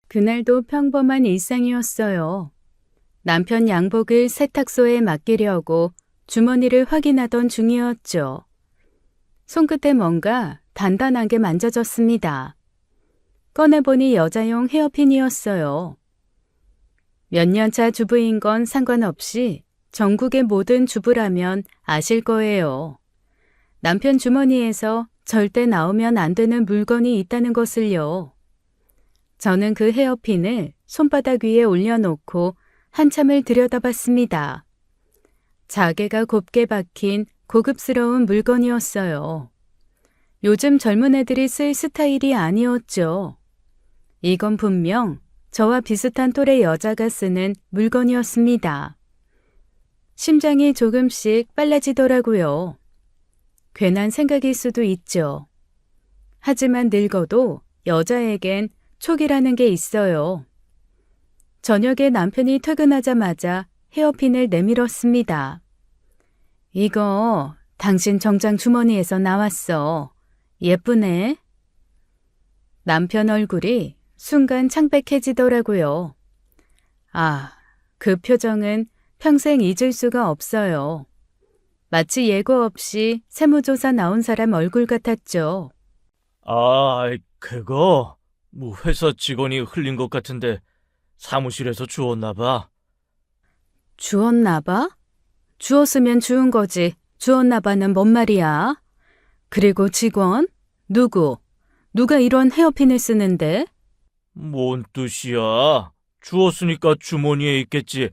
그날도 평범한 일상이었어요. 남편 양복을 세탁소에 맡기려고 주머니를 확인하던 중이었죠. 손끝에 뭔가 단단하게 만져졌습니다. 꺼내보니 여자용 헤어핀이었어요. 몇 년 차 주부인 건 상관없이 전국의 모든 주부라면 아실 거예요. 남편 주머니에서 절대 나오면 안 되는 물건이 있다는 것을요. 저는 그 헤어핀을 손바닥 위에 올려놓고 한참을 들여다봤습니다. 자개가 곱게 박힌 고급스러운 물건이었어요. 요즘 젊은 애들이 쓸 스타일이 아니었죠. 이건 분명 저와 비슷한 또래 여자가 쓰는 물건이었습니다. 심장이 조금씩 빨라지더라고요. 괜한 생각일 수도 있죠. 하지만 늙어도 여자에겐 촉이라는 게 있어요. 저녁에 남편이 퇴근하자마자 헤어핀을 내밀었습니다. 이거 당신 정장 주머니에서 나왔어. 예쁘네. 남편 얼굴이 순간 창백해지더라고요. 아, 그 표정은 평생 잊을 수가 없어요. 마치 예고 없이 세무조사 나온 사람 얼굴 같았죠. 그거 회사 직원이 흘린 것 같은데 사무실에서 주웠나 봐. 주웠나 봐? 주웠으면 주운 거지. 주웠나 봐는 뭔 말이야? 그리고 직원? 누가 이런 헤어핀을 쓰는데? 뭔 뜻이야? 주웠으니까 주머니에 있겠지.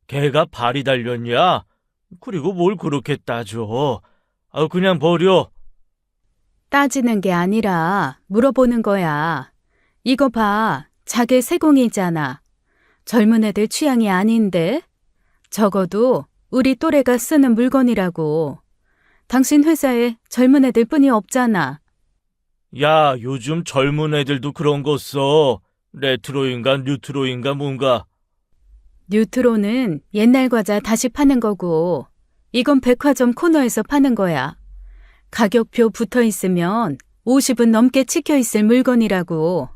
걔가 발이 달렸냐? 그리고 뭘 그렇게 따져? 그냥 버려. 따지는 게 아니라 물어보는 거야. 이거 봐. 자개 세공이잖아. 젊은 애들 취향이 아닌데? 적어도 우리 또래가 쓰는 물건이라고. 당신 회사에 젊은 애들 뿐이 없잖아. 야, 요즘 젊은 애들도 그런 거 써. 레트로인가 뉴트로인가 뭔가. 뉴트로는 옛날 과자 다시 파는 거고, 이건 백화점 코너에서 파는 거야. 가격표 붙어 있으면 50은 넘게 찍혀 있을 물건이라고.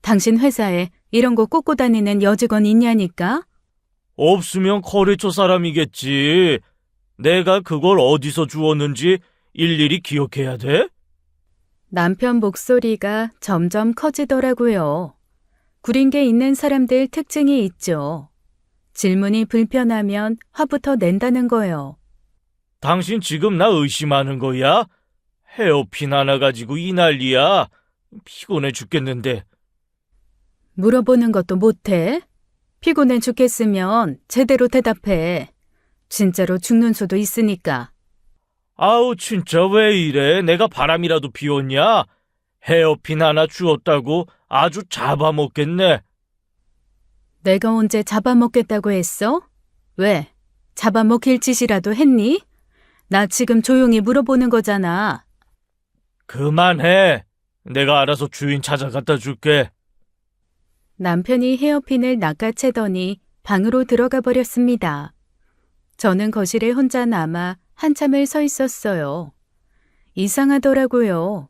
당신 회사에 이런 거 꽂고 다니는 여직원 있냐니까? 없으면 거래처 사람이겠지. 내가 그걸 어디서 주웠는지 일일이 기억해야 돼? 남편 목소리가 점점 커지더라고요. 구린 게 있는 사람들 특징이 있죠. 질문이 불편하면 화부터 낸다는 거요. 당신 지금 나 의심하는 거야? 헤어핀 하나 가지고 이 난리야. 피곤해 죽겠는데. 물어보는 것도 못해? 피곤해 죽겠으면 제대로 대답해. 진짜로 죽는 수도 있으니까. 아우 진짜 왜 이래? 내가 바람이라도 피웠냐? 헤어핀 하나 주웠다고 아주 잡아먹겠네. 내가 언제 잡아먹겠다고 했어? 왜? 잡아먹힐 짓이라도 했니? 나 지금 조용히 물어보는 거잖아. 그만해. 내가 알아서 주인 찾아갖다 줄게. 남편이 헤어핀을 낚아채더니 방으로 들어가 버렸습니다. 저는 거실에 혼자 남아 한참을 서 있었어요. 이상하더라고요.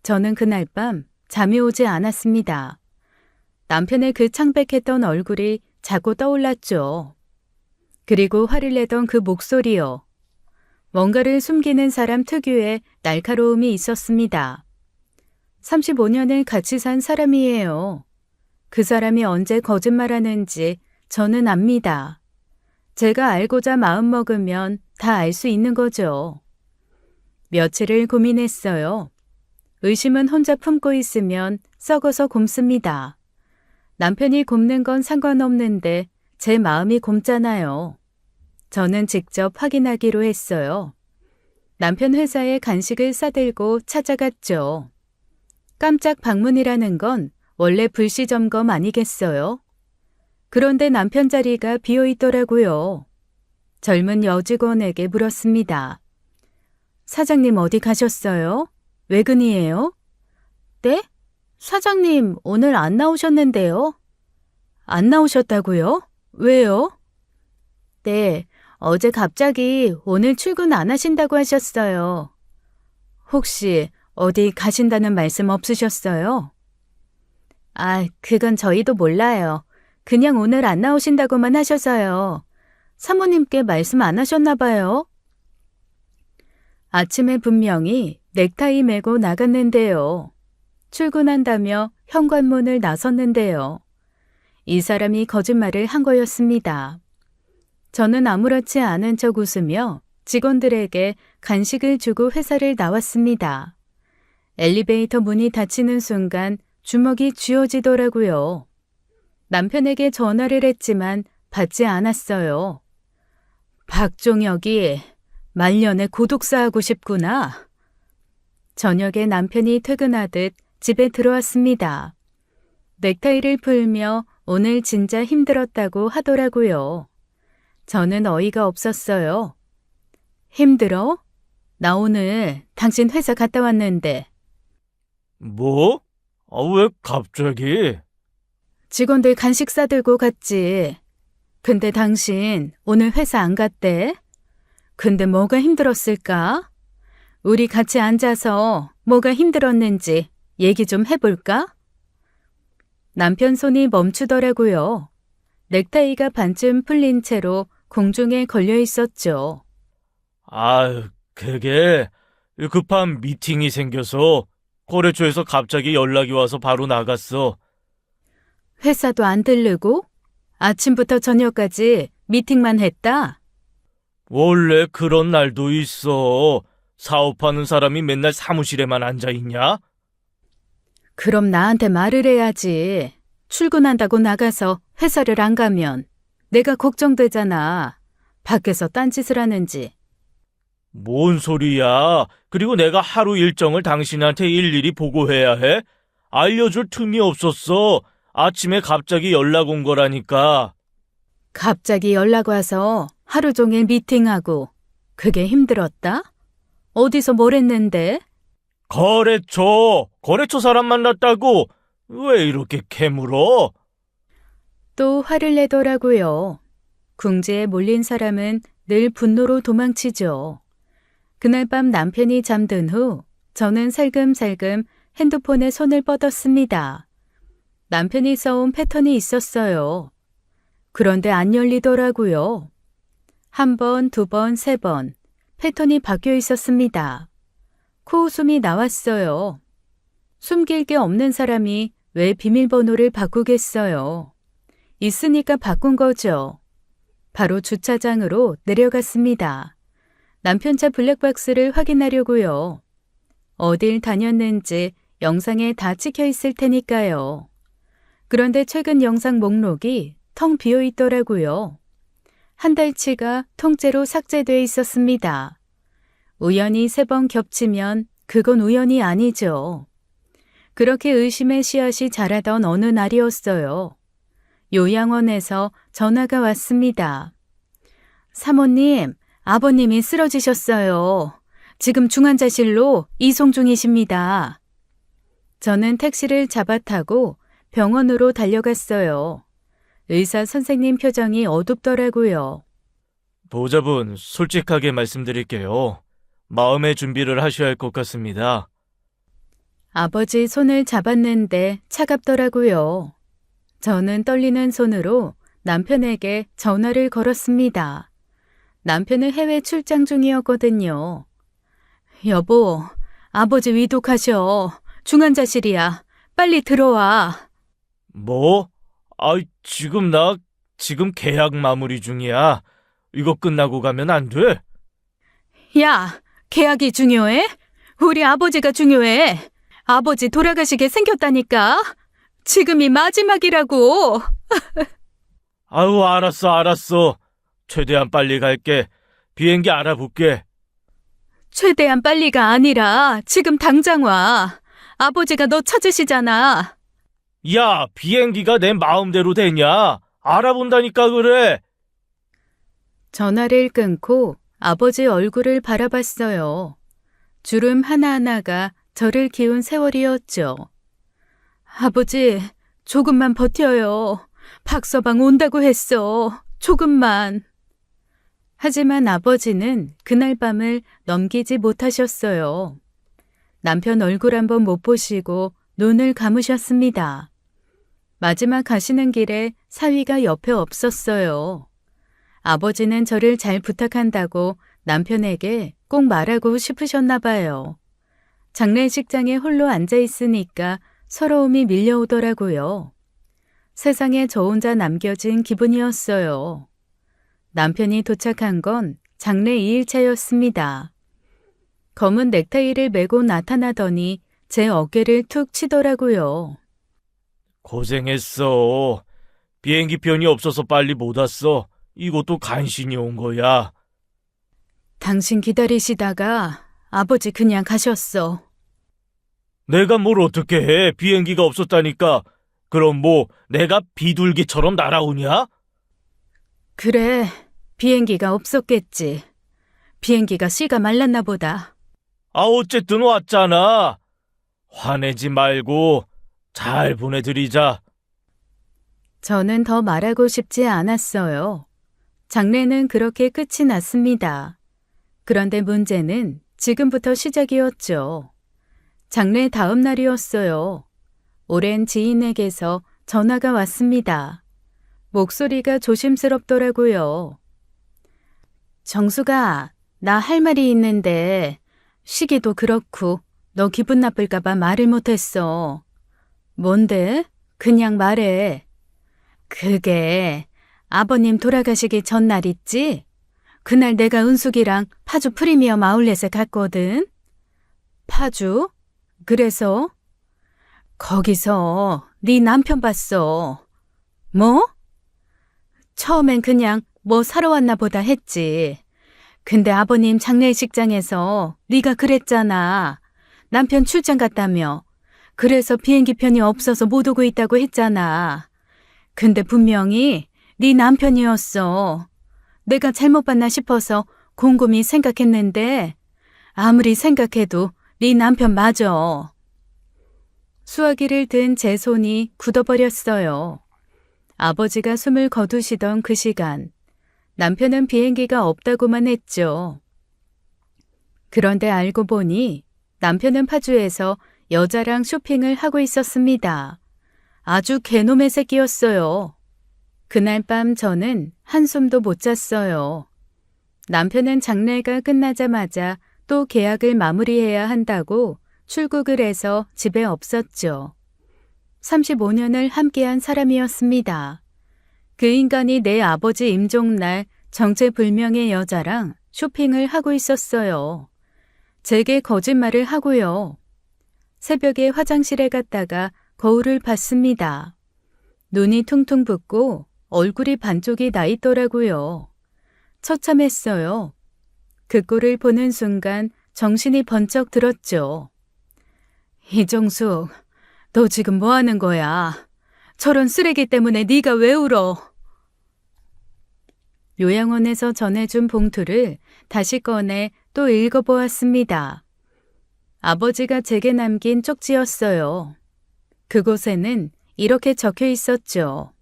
저는 그날 밤 잠이 오지 않았습니다. 남편의 그 창백했던 얼굴이 자꾸 떠올랐죠. 그리고 화를 내던 그 목소리요. 뭔가를 숨기는 사람 특유의 날카로움이 있었습니다. 35년을 같이 산 사람이에요. 그 사람이 언제 거짓말하는지 저는 압니다. 제가 알고자 마음먹으면 다 알 수 있는 거죠. 며칠을 고민했어요. 의심은 혼자 품고 있으면 썩어서 굼습니다. 남편이 굼는 건 상관없는데 제 마음이 굼잖아요. 저는 직접 확인하기로 했어요. 남편 회사에 간식을 싸들고 찾아갔죠. 깜짝 방문이라는 건 원래 불시 점검 아니겠어요? 그런데 남편 자리가 비어 있더라고요. 젊은 여직원에게 물었습니다. 사장님 어디 가셨어요? 외근이에요? 네? 사장님 오늘 안 나오셨는데요? 안 나오셨다고요? 왜요? 네, 어제 갑자기 오늘 출근 안 하신다고 하셨어요. 혹시 어디 가신다는 말씀 없으셨어요? 그건 저희도 몰라요. 그냥 오늘 안 나오신다고만 하셔서요. 사모님께 말씀 안 하셨나 봐요. 아침에 분명히 넥타이 메고 나갔는데요. 출근한다며 현관문을 나섰는데요. 이 사람이 거짓말을 한 거였습니다. 저는 아무렇지 않은 척 웃으며 직원들에게 간식을 주고 회사를 나왔습니다. 엘리베이터 문이 닫히는 순간 주먹이 쥐어지더라고요. 남편에게 전화를 했지만 받지 않았어요. 박종혁이 말년에 고독사하고 싶구나. 저녁에 남편이 퇴근하듯 집에 들어왔습니다. 넥타이를 풀며 오늘 진짜 힘들었다고 하더라고요. 저는 어이가 없었어요. 힘들어? 나 오늘 당신 회사 갔다 왔는데. 뭐? 왜 갑자기? 직원들 간식 싸들고 갔지. 근데 당신 오늘 회사 안 갔대? 근데 뭐가 힘들었을까? 우리 같이 앉아서 뭐가 힘들었는지 얘기 좀 해볼까? 남편 손이 멈추더라고요. 넥타이가 반쯤 풀린 채로 공중에 걸려 있었죠. 그게 급한 미팅이 생겨서 거래처에서 갑자기 연락이 와서 바로 나갔어. 회사도 안 들르고 아침부터 저녁까지 미팅만 했다? 원래 그런 날도 있어. 사업하는 사람이 맨날 사무실에만 앉아있냐? 그럼 나한테 말을 해야지. 출근한다고 나가서 회사를 안 가면 내가 걱정되잖아. 밖에서 딴짓을 하는지. 뭔 소리야? 그리고 내가 하루 일정을 당신한테 일일이 보고해야 해? 알려줄 틈이 없었어. 아침에 갑자기 연락 온 거라니까. 갑자기 연락 와서 하루 종일 미팅하고 그게 힘들었다? 어디서 뭘 했는데? 거래처 사람 만났다고. 왜 이렇게 캐물어? 또 화를 내더라고요. 궁지에 몰린 사람은 늘 분노로 도망치죠. 그날 밤 남편이 잠든 후 저는 살금살금 핸드폰에 손을 뻗었습니다. 남편이 써온 패턴이 있었어요. 그런데 안 열리더라고요. 한 번, 두 번, 세 번 패턴이 바뀌어 있었습니다. 코웃음이 나왔어요. 숨길 게 없는 사람이 왜 비밀번호를 바꾸겠어요? 있으니까 바꾼 거죠. 바로 주차장으로 내려갔습니다. 남편 차 블랙박스를 확인하려고요. 어딜 다녔는지 영상에 다 찍혀 있을 테니까요. 그런데 최근 영상 목록이 텅 비어 있더라고요. 한 달치가 통째로 삭제돼 있었습니다. 우연히 3번 겹치면 그건 우연이 아니죠. 그렇게 의심의 씨앗이 자라던 어느 날이었어요. 요양원에서 전화가 왔습니다. 사모님, 아버님이 쓰러지셨어요. 지금 중환자실로 이송 중이십니다. 저는 택시를 잡아 타고 병원으로 달려갔어요. 의사 선생님 표정이 어둡더라고요. 보호자분, 솔직하게 말씀드릴게요. 마음의 준비를 하셔야 할 것 같습니다. 아버지 손을 잡았는데 차갑더라고요. 저는 떨리는 손으로 남편에게 전화를 걸었습니다. 남편은 해외 출장 중이었거든요. 여보, 아버지 위독하셔. 중환자실이야. 빨리 들어와. 뭐? 지금 계약 마무리 중이야. 이거 끝나고 가면 안 돼? 야, 계약이 중요해? 우리 아버지가 중요해. 아버지 돌아가시게 생겼다니까. 지금이 마지막이라고. 알았어. 최대한 빨리 갈게. 비행기 알아볼게. 최대한 빨리가 아니라 지금 당장 와. 아버지가 너 찾으시잖아. 야, 비행기가 내 마음대로 되냐? 알아본다니까 그래. 전화를 끊고 아버지 얼굴을 바라봤어요. 주름 하나하나가 저를 기운 세월이었죠. 아버지, 조금만 버텨요. 박서방 온다고 했어. 조금만. 하지만 아버지는 그날 밤을 넘기지 못하셨어요. 남편 얼굴 한번 못 보시고 눈을 감으셨습니다. 마지막 가시는 길에 사위가 옆에 없었어요. 아버지는 저를 잘 부탁한다고 남편에게 꼭 말하고 싶으셨나 봐요. 장례식장에 홀로 앉아 있으니까 서러움이 밀려오더라고요. 세상에 저 혼자 남겨진 기분이었어요. 남편이 도착한 건 장례 2일차였습니다. 검은 넥타이를 메고 나타나더니 제 어깨를 툭 치더라고요. 고생했어. 비행기편이 없어서 빨리 못 왔어. 이것도 간신히 온 거야. 당신 기다리시다가 아버지 그냥 가셨어. 내가 뭘 어떻게 해? 비행기가 없었다니까. 그럼 뭐 내가 비둘기처럼 날아오냐? 그래, 비행기가 없었겠지. 비행기가 씨가 말랐나 보다. 아, 어쨌든 왔잖아. 화내지 말고 잘 보내드리자. 저는 더 말하고 싶지 않았어요. 장례는 그렇게 끝이 났습니다. 그런데 문제는 지금부터 시작이었죠. 장례 다음 날이었어요. 오랜 지인에게서 전화가 왔습니다. 목소리가 조심스럽더라고요. 정수가, 나 할 말이 있는데 시기도 그렇고 너 기분 나쁠까봐 말을 못했어. 뭔데? 그냥 말해. 그게 아버님 돌아가시기 전날 있지? 그날 내가 은숙이랑 파주 프리미엄 아울렛에 갔거든. 파주? 그래서? 거기서 네 남편 봤어. 뭐? 처음엔 그냥 뭐 사러 왔나 보다 했지. 근데 아버님 장례식장에서 네가 그랬잖아. 남편 출장 갔다며. 그래서 비행기 편이 없어서 못 오고 있다고 했잖아. 근데 분명히 네 남편이었어. 내가 잘못 봤나 싶어서 곰곰이 생각했는데 아무리 생각해도 네 남편 맞아. 수화기를 든 제 손이 굳어버렸어요. 아버지가 숨을 거두시던 그 시간, 남편은 비행기가 없다고만 했죠. 그런데 알고 보니 남편은 파주에서 여자랑 쇼핑을 하고 있었습니다. 아주 개놈의 새끼였어요. 그날 밤 저는 한숨도 못 잤어요. 남편은 장례가 끝나자마자 또 계약을 마무리해야 한다고 출국을 해서 집에 없었죠. 35년을 함께한 사람이었습니다. 그 인간이 내 아버지 임종날 정체불명의 여자랑 쇼핑을 하고 있었어요. 제게 거짓말을 하고요. 새벽에 화장실에 갔다가 거울을 봤습니다. 눈이 퉁퉁 붓고 얼굴이 반쪽이 나 있더라고요. 처참했어요. 그 꼴을 보는 순간 정신이 번쩍 들었죠. 이정숙, 너 지금 뭐 하는 거야? 저런 쓰레기 때문에 네가 왜 울어? 요양원에서 전해준 봉투를 다시 꺼내 또 읽어보았습니다. 아버지가 제게 남긴 쪽지였어요. 그곳에는 이렇게 적혀 있었죠.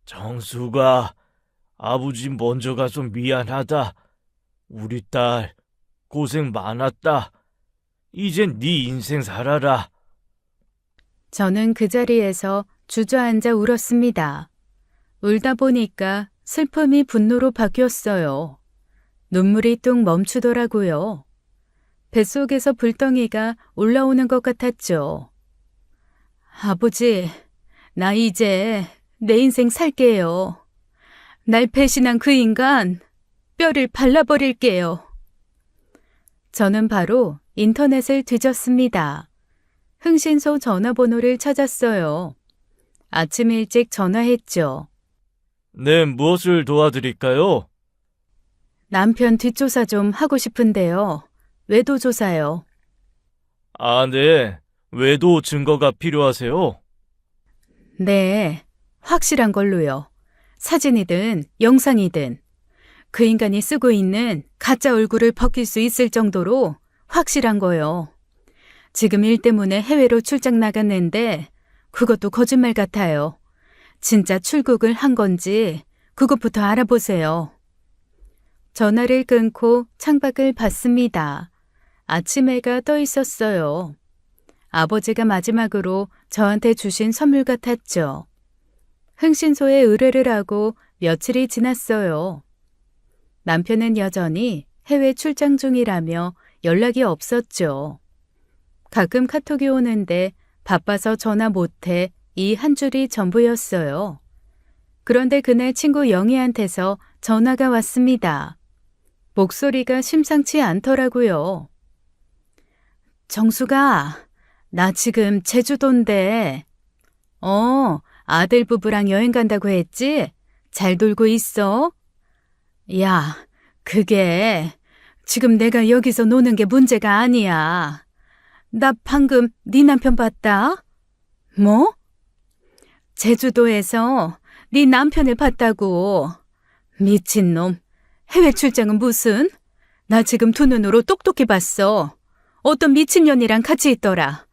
정수가, 아버지 먼저 가서 미안하다. 우리 딸 고생 많았다. 이젠 네 인생 살아라. 저는 그 자리에서 주저앉아 울었습니다. 울다 보니까 슬픔이 분노로 바뀌었어요. 눈물이 뚝 멈추더라고요. 뱃속에서 불덩이가 올라오는 것 같았죠. 아버지, 나 이제 내 인생 살게요. 날 배신한 그 인간 뼈를 발라버릴게요. 저는 바로 인터넷을 뒤졌습니다. 흥신소 전화번호를 찾았어요. 아침 일찍 전화했죠. 네, 무엇을 도와드릴까요? 남편 뒷조사 좀 하고 싶은데요. 외도 조사요. 아, 네. 외도 증거가 필요하세요? 네, 확실한 걸로요. 사진이든 영상이든 그 인간이 쓰고 있는 가짜 얼굴을 벗길 수 있을 정도로 확실한 거요. 지금 일 때문에 해외로 출장 나갔는데 그것도 거짓말 같아요. 진짜 출국을 한 건지 그것부터 알아보세요. 전화를 끊고 창밖을 봤습니다. 아침 해가 떠 있었어요. 아버지가 마지막으로 저한테 주신 선물 같았죠. 흥신소에 의뢰를 하고 며칠이 지났어요. 남편은 여전히 해외 출장 중이라며 연락이 없었죠. 가끔 카톡이 오는데 바빠서 전화 못해 이 한 줄이 전부였어요. 그런데 그날 친구 영희한테서 전화가 왔습니다. 목소리가 심상치 않더라고요. 정수가, 나 지금 제주도인데. 아들 부부랑 여행 간다고 했지? 잘 놀고 있어? 야, 그게 지금 내가 여기서 노는 게 문제가 아니야. 나 방금 네 남편 봤다? 뭐? 제주도에서 네 남편을 봤다고. 미친놈. 해외 출장은 무슨? 나 지금 두 눈으로 똑똑히 봤어. 어떤 미친년이랑 같이 있더라.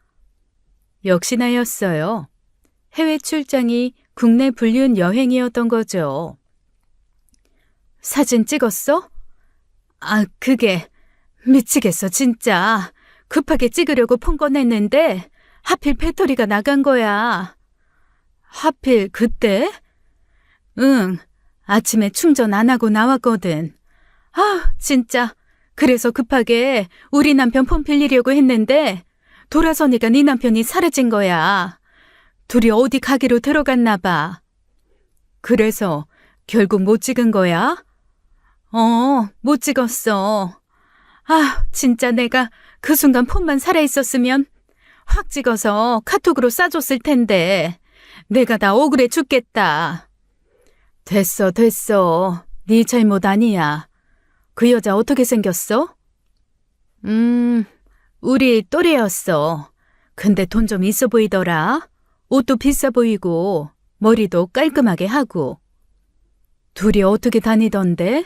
역시나였어요. 해외 출장이 국내 불륜 여행이었던 거죠. 사진 찍었어? 아, 그게 미치겠어 진짜. 급하게 찍으려고 폰 꺼냈는데 하필 배터리가 나간 거야. 하필 그때? 응, 아침에 충전 안 하고 나왔거든. 아, 진짜. 그래서 급하게 우리 남편 폰 빌리려고 했는데 돌아서니까 네 남편이 사라진 거야. 둘이 어디 가기로 들어갔나 봐. 그래서 결국 못 찍은 거야? 못 찍었어. 아, 진짜 내가 그 순간 폰만 살아있었으면 확 찍어서 카톡으로 싸줬을 텐데 내가 다 억울해 죽겠다. 됐어. 네 잘못 아니야. 그 여자 어떻게 생겼어? 우리 또래였어. 근데 돈 좀 있어 보이더라. 옷도 비싸 보이고 머리도 깔끔하게 하고. 둘이 어떻게 다니던데?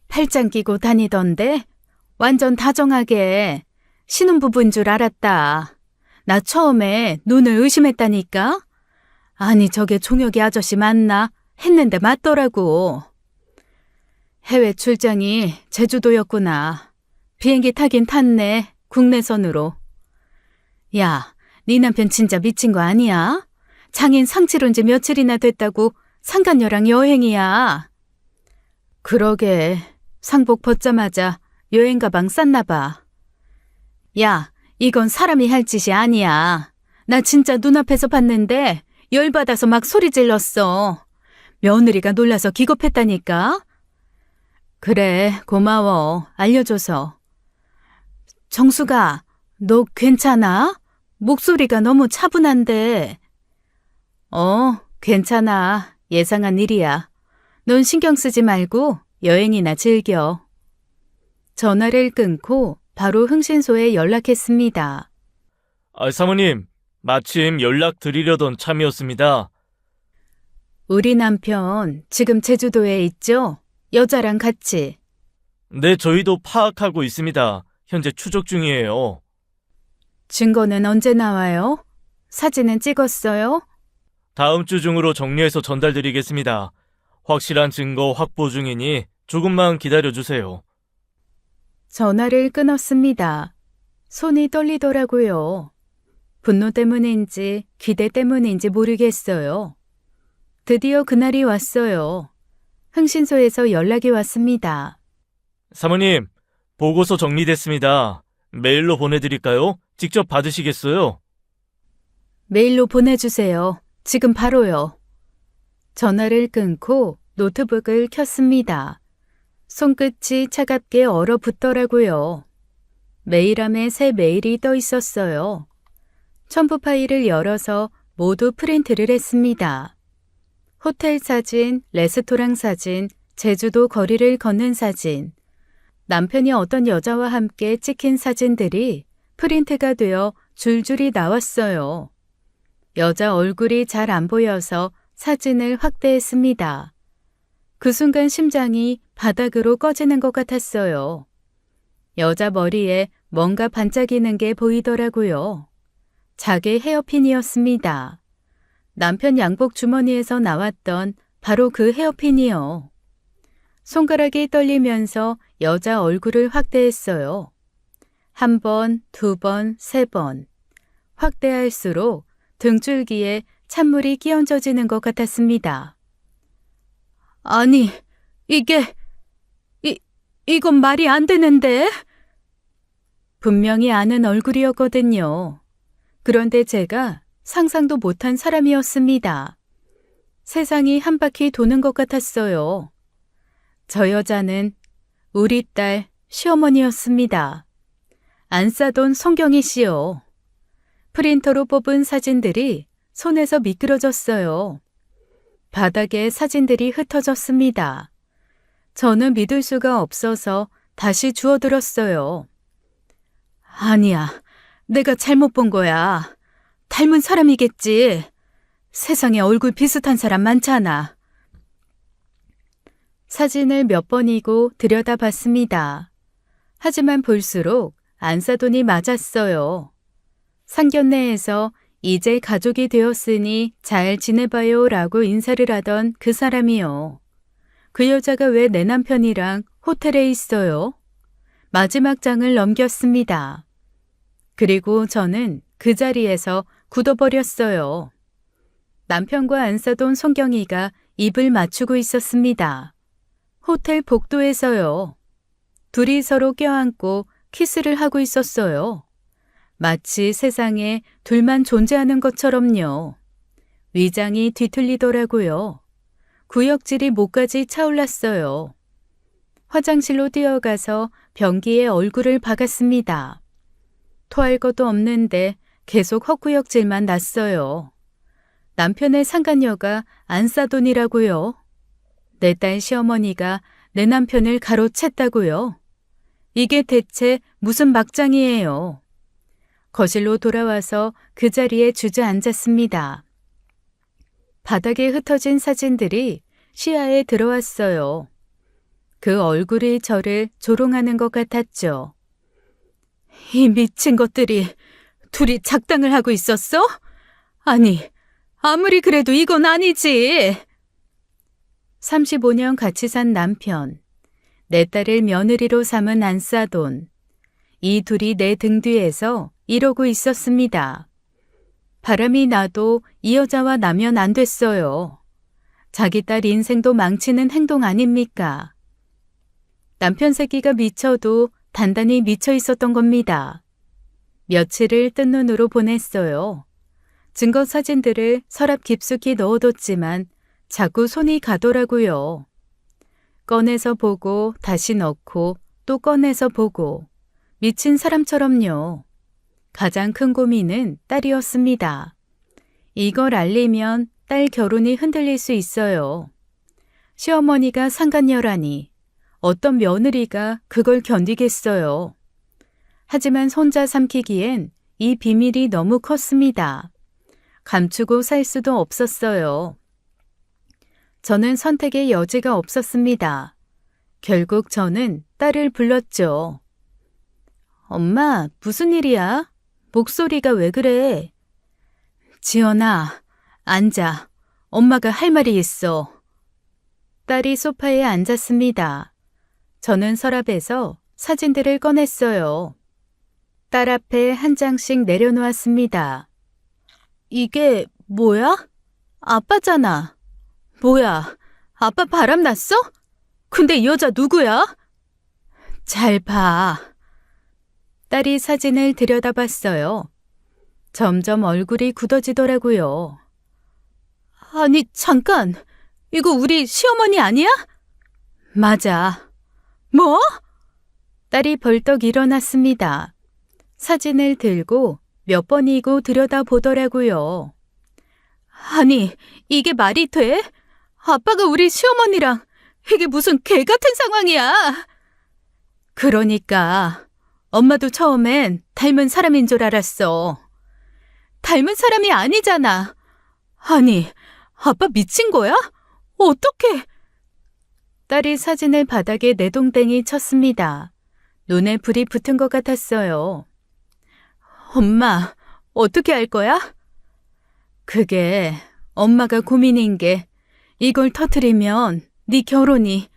팔짱 끼고 다니던데? 완전 다정하게. 신혼부부인 줄 알았다. 나 처음에 눈을 의심했다니까? 아니 저게 종혁이 아저씨 맞나? 했는데 맞더라고. 해외 출장이 제주도였구나. 비행기 타긴 탔네. 국내선으로. 야, 네 남편 진짜 미친 거 아니야? 장인 상치로인 지 며칠이나 됐다고 상간녀랑 여행이야. 그러게, 상복 벗자마자 여행 가방 쌌나 봐. 야, 이건 사람이 할 짓이 아니야. 나 진짜 눈앞에서 봤는데 열받아서 막 소리 질렀어. 며느리가 놀라서 기겁했다니까. 그래, 고마워. 알려줘서. 정수가, 너 괜찮아? 목소리가 너무 차분한데. 괜찮아. 예상한 일이야. 넌 신경 쓰지 말고 여행이나 즐겨. 전화를 끊고 바로 흥신소에 연락했습니다. 사모님, 마침 연락드리려던 참이었습니다. 우리 남편 지금 제주도에 있죠? 여자랑 같이. 네, 저희도 파악하고 있습니다. 현재 추적 중이에요. 증거는 언제 나와요? 사진은 찍었어요? 다음 주 중으로 정리해서 전달드리겠습니다. 확실한 증거 확보 중이니 조금만 기다려주세요. 전화를 끊었습니다. 손이 떨리더라고요. 분노 때문인지 기대 때문인지 모르겠어요. 드디어 그날이 왔어요. 흥신소에서 연락이 왔습니다. 사모님, 보고서 정리됐습니다. 메일로 보내드릴까요? 직접 받으시겠어요? 메일로 보내주세요. 지금 바로요. 전화를 끊고 노트북을 켰습니다. 손끝이 차갑게 얼어붙더라고요. 메일함에 새 메일이 떠 있었어요. 첨부 파일을 열어서 모두 프린트를 했습니다. 호텔 사진, 레스토랑 사진, 제주도 거리를 걷는 사진, 남편이 어떤 여자와 함께 찍힌 사진들이 프린트가 되어 줄줄이 나왔어요. 여자 얼굴이 잘 안 보여서 사진을 확대했습니다. 그 순간 심장이 바닥으로 꺼지는 것 같았어요. 여자 머리에 뭔가 반짝이는 게 보이더라고요. 자개 헤어핀이었습니다. 남편 양복 주머니에서 나왔던 바로 그 헤어핀이요. 손가락이 떨리면서 여자 얼굴을 확대했어요. 한 번, 두 번, 세 번. 확대할수록 등줄기에 찬물이 끼얹어지는 것 같았습니다. 아니, 이건 말이 안 되는데? 분명히 아는 얼굴이었거든요. 그런데 제가 상상도 못한 사람이었습니다. 세상이 한 바퀴 도는 것 같았어요. 저 여자는 우리 딸 시어머니였습니다. 안사돈 송경희 씨요. 프린터로 뽑은 사진들이 손에서 미끄러졌어요. 바닥에 사진들이 흩어졌습니다. 저는 믿을 수가 없어서 다시 주워들었어요. 아니야, 내가 잘못 본 거야. 닮은 사람이겠지. 세상에 얼굴 비슷한 사람 많잖아. 사진을 몇 번이고 들여다봤습니다. 하지만 볼수록 안사돈이 맞았어요. 상견례에서 이제 가족이 되었으니 잘 지내봐요 라고 인사를 하던 그 사람이요. 그 여자가 왜 내 남편이랑 호텔에 있어요? 마지막 장을 넘겼습니다. 그리고 저는 그 자리에서 굳어버렸어요. 남편과 안사돈 송경이가 입을 맞추고 있었습니다. 호텔 복도에서요. 둘이 서로 껴안고 키스를 하고 있었어요. 마치 세상에 둘만 존재하는 것처럼요. 위장이 뒤틀리더라고요. 구역질이 목까지 차올랐어요. 화장실로 뛰어가서 변기에 얼굴을 박았습니다. 토할 것도 없는데 계속 헛구역질만 났어요. 남편의 상간녀가 안사돈이라고요. 내 딸 시어머니가 내 남편을 가로챘다고요. 이게 대체 무슨 막장이에요. 거실로 돌아와서 그 자리에 주저앉았습니다. 바닥에 흩어진 사진들이 시야에 들어왔어요. 그 얼굴이 저를 조롱하는 것 같았죠. 이 미친 것들이 둘이 작당을 하고 있었어? 아니, 아무리 그래도 이건 아니지. 35년 같이 산 남편, 내 딸을 며느리로 삼은 안사돈. 이 둘이 내 등 뒤에서 이러고 있었습니다. 바람이 나도 이 여자와 나면 안 됐어요. 자기 딸 인생도 망치는 행동 아닙니까? 남편 새끼가 미쳐도 단단히 미쳐 있었던 겁니다. 며칠을 뜬 눈으로 보냈어요. 증거 사진들을 서랍 깊숙이 넣어뒀지만 자꾸 손이 가더라고요. 꺼내서 보고 다시 넣고 또 꺼내서 보고 미친 사람처럼요. 가장 큰 고민은 딸이었습니다. 이걸 알리면 딸 결혼이 흔들릴 수 있어요. 시어머니가 상간녀라니 어떤 며느리가 그걸 견디겠어요. 하지만 혼자 삼키기엔 이 비밀이 너무 컸습니다. 감추고 살 수도 없었어요. 저는 선택의 여지가 없었습니다. 결국 저는 딸을 불렀죠. 엄마, 무슨 일이야? 목소리가 왜 그래? 지연아, 앉아. 엄마가 할 말이 있어. 딸이 소파에 앉았습니다. 저는 서랍에서 사진들을 꺼냈어요. 딸 앞에 한 장씩 내려놓았습니다. 이게 뭐야? 아빠잖아. 뭐야, 아빠 바람 났어? 근데 이 여자 누구야? 잘 봐. 딸이 사진을 들여다봤어요. 점점 얼굴이 굳어지더라고요. 아니, 잠깐. 이거 우리 시어머니 아니야? 맞아. 뭐? 딸이 벌떡 일어났습니다. 사진을 들고 몇 번이고 들여다보더라고요. 아니, 이게 말이 돼? 아빠가 우리 시어머니랑 이게 무슨 개 같은 상황이야. 그러니까 엄마도 처음엔 닮은 사람인 줄 알았어. 닮은 사람이 아니잖아. 아니, 아빠 미친 거야? 어떡해? 딸이 사진을 바닥에 내동댕이 쳤습니다. 눈에 불이 붙은 것 같았어요. 엄마, 어떻게 할 거야? 그게 엄마가 고민인 게 이걸 터뜨리면 네 결혼이.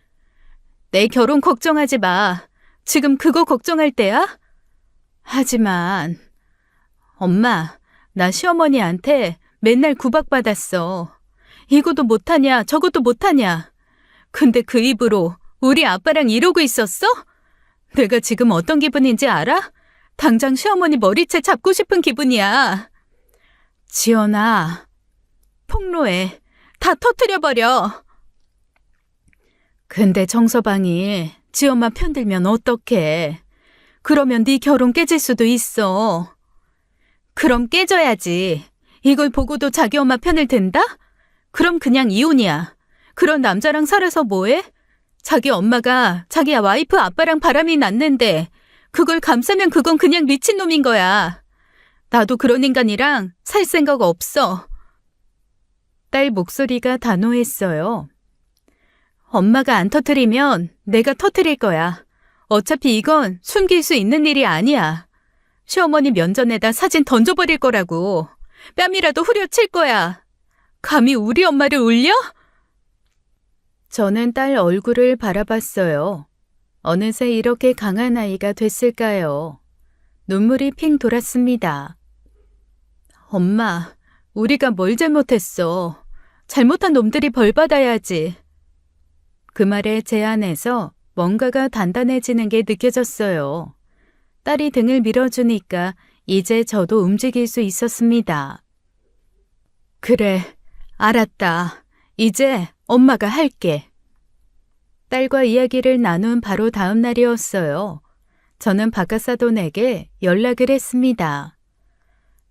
내 결혼 걱정하지 마. 지금 그거 걱정할 때야? 하지만 엄마, 나 시어머니한테 맨날 구박받았어. 이것도 못하냐, 저것도 못하냐. 근데 그 입으로 우리 아빠랑 이러고 있었어? 내가 지금 어떤 기분인지 알아? 당장 시어머니 머리채 잡고 싶은 기분이야. 지연아, 폭로해. 다 터뜨려버려. 근데 정서방이 지 엄마 편들면 어떡해. 그러면 네 결혼 깨질 수도 있어. 그럼 깨져야지. 이걸 보고도 자기 엄마 편을 든다? 그럼 그냥 이혼이야. 그런 남자랑 살아서 뭐해? 자기 엄마가 자기 와이프 아빠랑 바람이 났는데 그걸 감싸면 그건 그냥 미친놈인 거야. 나도 그런 인간이랑 살 생각 없어. 딸 목소리가 단호했어요. 엄마가 안 터뜨리면 내가 터뜨릴 거야. 어차피 이건 숨길 수 있는 일이 아니야. 시어머니 면전에다 사진 던져버릴 거라고. 뺨이라도 후려칠 거야. 감히 우리 엄마를 울려? 저는 딸 얼굴을 바라봤어요. 어느새 이렇게 강한 아이가 됐을까요? 눈물이 핑 돌았습니다. 엄마, 우리가 뭘 잘못했어. 잘못한 놈들이 벌 받아야지. 그 말에 제 안에서 뭔가가 단단해지는 게 느껴졌어요. 딸이 등을 밀어주니까 이제 저도 움직일 수 있었습니다. 그래, 알았다. 이제 엄마가 할게. 딸과 이야기를 나눈 바로 다음 날이었어요. 저는 박하사돈에게 연락을 했습니다.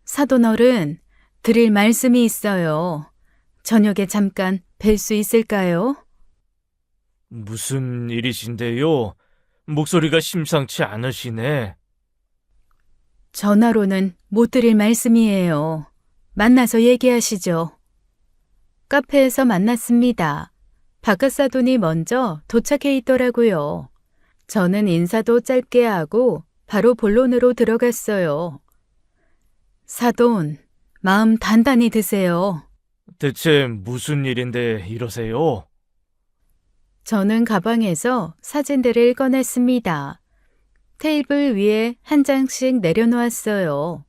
사돈어른, 드릴 말씀이 있어요. 저녁에 잠깐 뵐 수 있을까요? 무슨 일이신데요? 목소리가 심상치 않으시네. 전화로는 못 드릴 말씀이에요. 만나서 얘기하시죠. 카페에서 만났습니다. 박하사돈이 먼저 도착해 있더라고요. 저는 인사도 짧게 하고 바로 본론으로 들어갔어요. 사돈, 마음 단단히 드세요. 대체 무슨 일인데 이러세요? 저는 가방에서 사진들을 꺼냈습니다. 테이블 위에 한 장씩 내려놓았어요.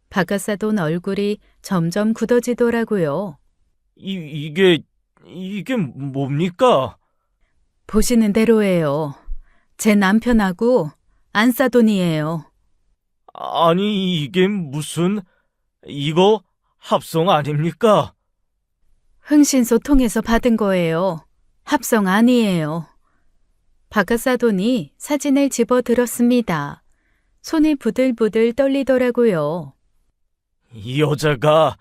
박하사돈 얼굴이 점점 굳어지더라고요. 이게 뭡니까? 보시는 대로예요. 제 남편하고 안사돈이에요. 아니, 이게 무슨, 이거 합성 아닙니까? 흥신소 통해서 받은 거예요. 합성 아니에요. 박하사돈이 사진을 집어들었습니다. 손이 부들부들 떨리더라고요. 이 여자가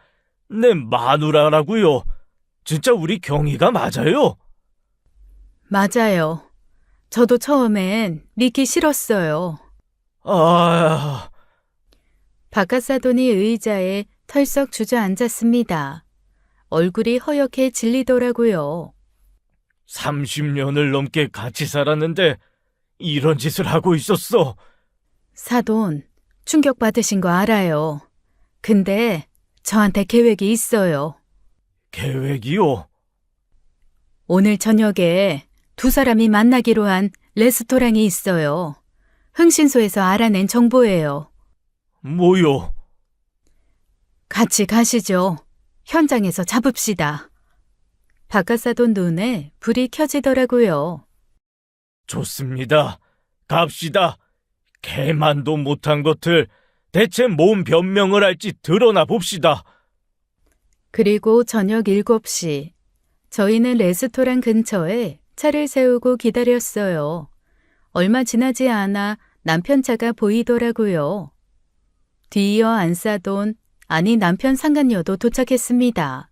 내 마누라라고요. 진짜 우리 경희가 맞아요? 맞아요. 저도 처음엔 믿기 싫었어요. 아, 박하사돈이 의자에 털썩 주저앉았습니다. 얼굴이 허옇게 질리더라고요. 30년을 넘게 같이 살았는데 이런 짓을 하고 있었어. 사돈, 충격받으신 거 알아요. 근데 저한테 계획이 있어요. 계획이요? 오늘 저녁에 두 사람이 만나기로 한 레스토랑이 있어요. 흥신소에서 알아낸 정보예요. 뭐요? 같이 가시죠. 현장에서 잡읍시다. 박하사돈 눈에 불이 켜지더라고요. 좋습니다. 갑시다. 개만도 못한 것들 대체 뭔 변명을 할지 드러나 봅시다. 그리고 저녁 7시, 저희는 레스토랑 근처에 차를 세우고 기다렸어요. 얼마 지나지 않아 남편 차가 보이더라고요. 뒤이어 안사돈, 아니 남편 상간녀도 도착했습니다.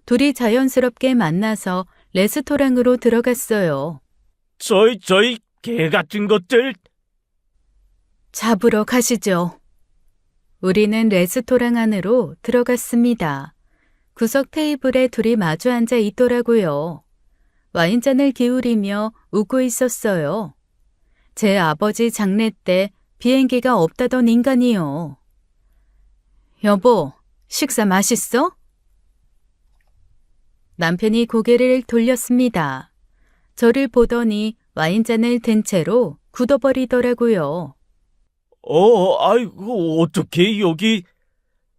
둘이 자연스럽게 만나서 레스토랑으로 들어갔어요. 저희 개 같은 것들. 잡으러 가시죠. 우리는 레스토랑 안으로 들어갔습니다. 구석 테이블에 둘이 마주 앉아 있더라고요. 와인잔을 기울이며 웃고 있었어요. 제 아버지 장례 때 비행기가 없다던 인간이요. 여보, 식사 맛있어? 남편이 고개를 돌렸습니다. 저를 보더니 와인잔을 든 채로 굳어버리더라고요. 아이고, 어떻게 여기.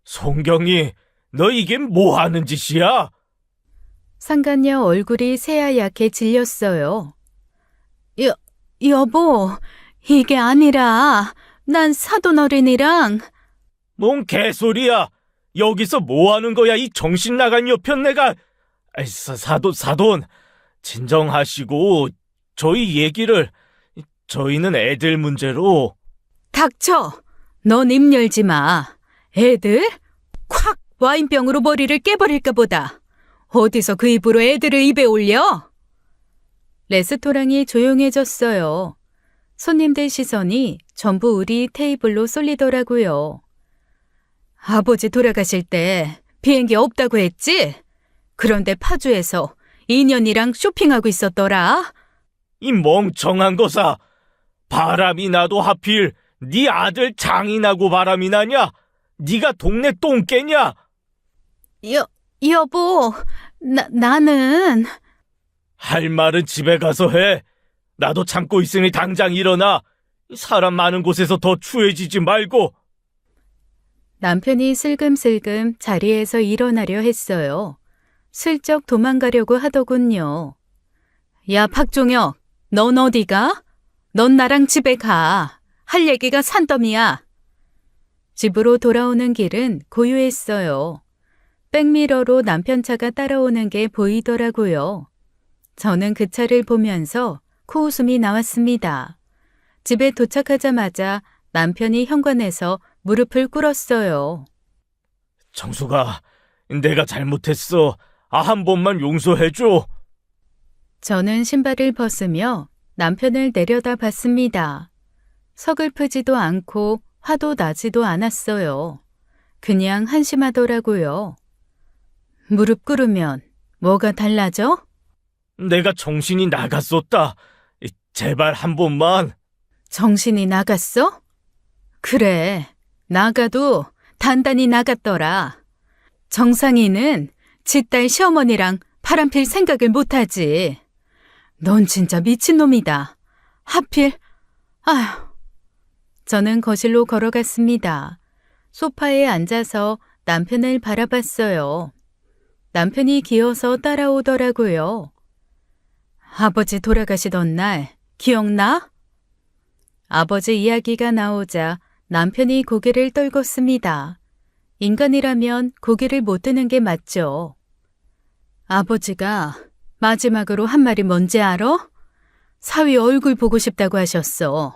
송경이, 너 이게 뭐 하는 짓이야? 상간녀 얼굴이 새하얗게 질렸어요. 여보, 이게 아니라 난 사돈 어린이랑. 뭔 개소리야? 여기서 뭐 하는 거야, 이 정신 나간 여편네가? 아이, 사돈, 진정하시고, 저희는 애들 문제로. 닥쳐! 넌 입 열지 마. 애들? 콱! 와인병으로 머리를 깨버릴까 보다. 어디서 그 입으로 애들을 입에 올려? 레스토랑이 조용해졌어요. 손님들 시선이 전부 우리 테이블로 쏠리더라고요. 아버지 돌아가실 때 비행기 없다고 했지? 그런데 파주에서 인연이랑 쇼핑하고 있었더라. 이 멍청한 거사. 바람이 나도 하필 네 아들 장인하고 바람이 나냐? 네가 동네 똥개냐? 여보, 나는. 할 말은 집에 가서 해. 나도 참고 있으니 당장 일어나. 사람 많은 곳에서 더 추해지지 말고. 남편이 슬금슬금 자리에서 일어나려 했어요. 슬쩍 도망가려고 하더군요. 야, 박종혁, 넌 어디가? 넌 나랑 집에 가. 할 얘기가 산더미야. 집으로 돌아오는 길은 고요했어요. 백미러로 남편 차가 따라오는 게 보이더라고요. 저는 그 차를 보면서 코웃음이 나왔습니다. 집에 도착하자마자 남편이 현관에서 무릎을 꿇었어요. 정수가, 내가 잘못했어. 한 번만 용서해줘. 저는 신발을 벗으며 남편을 내려다 봤습니다. 서글프지도 않고 화도 나지도 않았어요. 그냥 한심하더라고요. 무릎 꿇으면 뭐가 달라져? 내가 정신이 나갔었다. 제발 한 번만. 정신이 나갔어? 그래, 나가도 단단히 나갔더라. 정상이는 지 딸 시어머니랑 바람필 생각을 못하지. 넌 진짜 미친놈이다. 하필, 아휴. 저는 거실로 걸어갔습니다. 소파에 앉아서 남편을 바라봤어요. 남편이 기어서 따라오더라고요. 아버지 돌아가시던 날 기억나? 아버지 이야기가 나오자 남편이 고개를 떨궜습니다. 인간이라면 고개를 못 드는 게 맞죠. 아버지가 마지막으로 한 말이 뭔지 알아? 사위 얼굴 보고 싶다고 하셨어.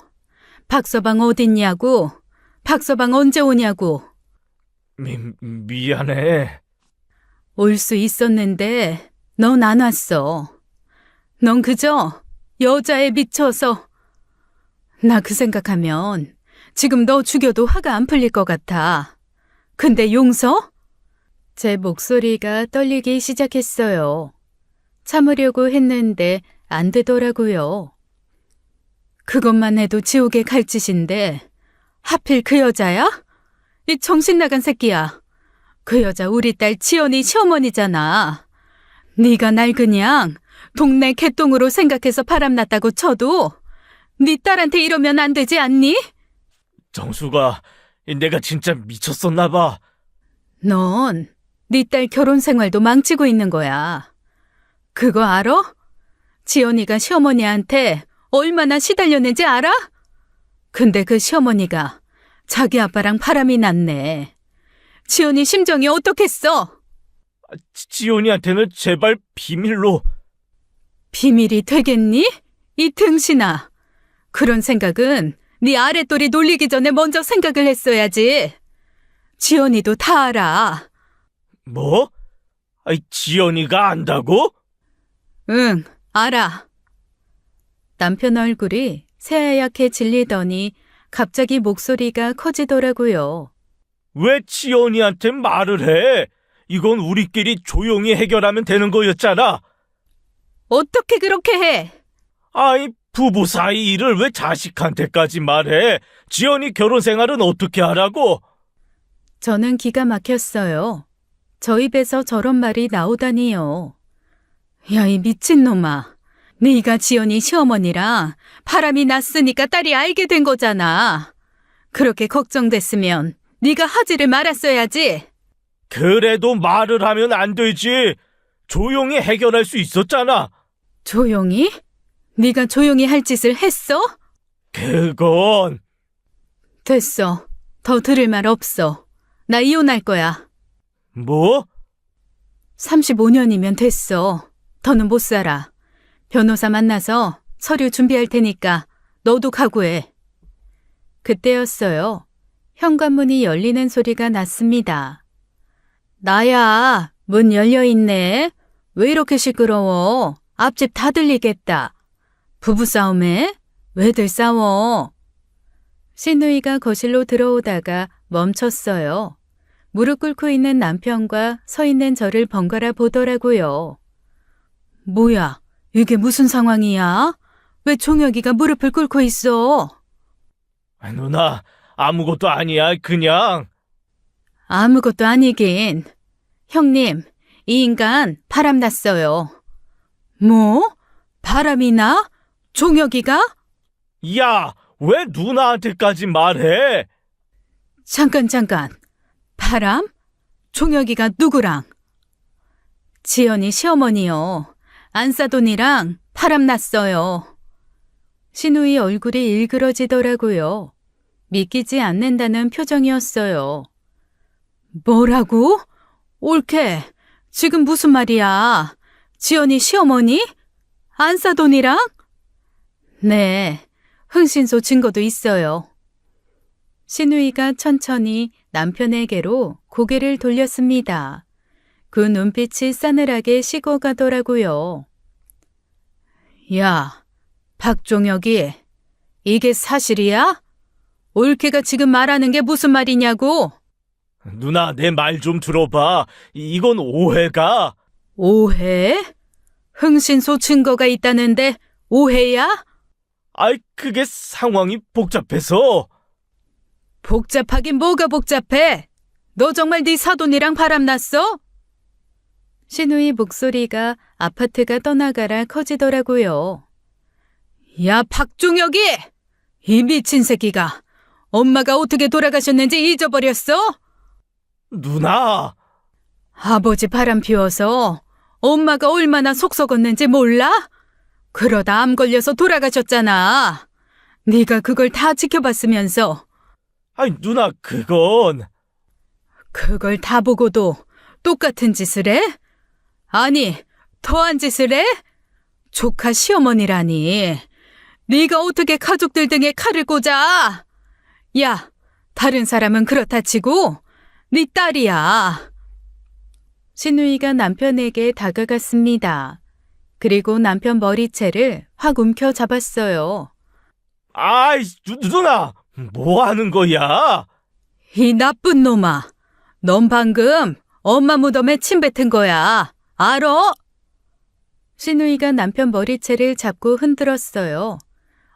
박서방 어딨냐고? 박서방 언제 오냐고? 미안해. 올 수 있었는데 넌 안 왔어. 넌 그저 여자에 미쳐서. 나 그 생각하면 지금 너 죽여도 화가 안 풀릴 것 같아. 근데 용서? 제 목소리가 떨리기 시작했어요. 참으려고 했는데 안 되더라고요. 그것만 해도 지옥에 갈 짓인데 하필 그 여자야? 이 정신 나간 새끼야. 그 여자 우리 딸 지연이 시어머니잖아. 네가 날 그냥 동네 개똥으로 생각해서 바람났다고 쳐도 네 딸한테 이러면 안 되지 않니? 정수가, 내가 진짜 미쳤었나 봐. 넌 네 딸 결혼 생활도 망치고 있는 거야. 그거 알아? 지연이가 시어머니한테 얼마나 시달렸는지 알아? 근데 그 시어머니가 자기 아빠랑 바람이 났네. 지연이 심정이 어떻겠어? 지연이한테는 제발 비밀로. 비밀이 되겠니? 이 등신아. 그런 생각은 네 아랫돌이 놀리기 전에 먼저 생각을 했어야지. 지연이도 다 알아. 뭐? 지연이가 안다고? 응, 알아. 남편 얼굴이 새하얗게 질리더니 갑자기 목소리가 커지더라고요. 왜 지연이한테 말을 해? 이건 우리끼리 조용히 해결하면 되는 거였잖아. 어떻게 그렇게 해? 부부 사이 일을 왜 자식한테까지 말해? 지연이 결혼 생활은 어떻게 하라고? 저는 기가 막혔어요. 저 입에서 저런 말이 나오다니요. 야, 이 미친놈아. 네가 지연이 시어머니랑 바람이 났으니까 딸이 알게 된 거잖아. 그렇게 걱정됐으면 네가 하지를 말았어야지. 그래도 말을 하면 안 되지. 조용히 해결할 수 있었잖아. 조용히? 네가 조용히 할 짓을 했어? 그건 됐어. 더 들을 말 없어. 나 이혼할 거야. 뭐? 35년이면 됐어. 더는 못 살아. 변호사 만나서 서류 준비할 테니까 너도 각오해. 그때였어요. 현관문이 열리는 소리가 났습니다. 나야, 문 열려있네. 왜 이렇게 시끄러워? 앞집 다 들리겠다. 부부싸움해? 왜들 싸워? 신우이가 거실로 들어오다가 멈췄어요. 무릎 꿇고 있는 남편과 서 있는 저를 번갈아 보더라고요. 뭐야, 이게 무슨 상황이야? 왜 종혁이가 무릎을 꿇고 있어? 누나, 아무것도 아니야, 그냥. 아무것도 아니긴. 형님, 이 인간 바람났어요. 뭐? 바람이 나? 종혁이가? 야, 왜 누나한테까지 말해? 잠깐. 바람? 종혁이가 누구랑? 지연이 시어머니요. 안사돈이랑 바람났어요. 신우이 얼굴이 일그러지더라고요. 믿기지 않는다는 표정이었어요. 뭐라고? 옳게. 지금 무슨 말이야? 지연이 시어머니? 안사돈이랑? 네, 흥신소 증거도 있어요. 신우이가 천천히 남편에게로 고개를 돌렸습니다. 그 눈빛이 싸늘하게 식어가더라고요. 야, 박종혁이, 이게 사실이야? 올케가 지금 말하는 게 무슨 말이냐고? 누나, 내 말 좀 들어봐. 이건 오해가. 오해? 흥신소 증거가 있다는데 오해야? 아이, 그게 상황이 복잡해서. 복잡하긴 뭐가 복잡해? 너 정말 네 사돈이랑 바람났어? 신우이 목소리가 아파트가 떠나가라 커지더라고요. 야, 박종혁이! 이 미친 새끼가 엄마가 어떻게 돌아가셨는지 잊어버렸어? 누나! 아버지 바람 피워서 엄마가 얼마나 속 썩었는지 몰라? 그러다 암 걸려서 돌아가셨잖아. 네가 그걸 다 지켜봤으면서. 아이, 누나, 그건. 그걸 다 보고도 똑같은 짓을 해? 아니, 더한 짓을 해? 조카 시어머니라니. 네가 어떻게 가족들 등에 칼을 꽂아? 야, 다른 사람은 그렇다 치고 네 딸이야. 신우이가 남편에게 다가갔습니다. 그리고 남편 머리채를 확 움켜 잡았어요. 아이, 누나! 뭐 하는 거야? 이 나쁜 놈아. 넌 방금 엄마 무덤에 침 뱉은 거야. 알어? 신우이가 남편 머리채를 잡고 흔들었어요.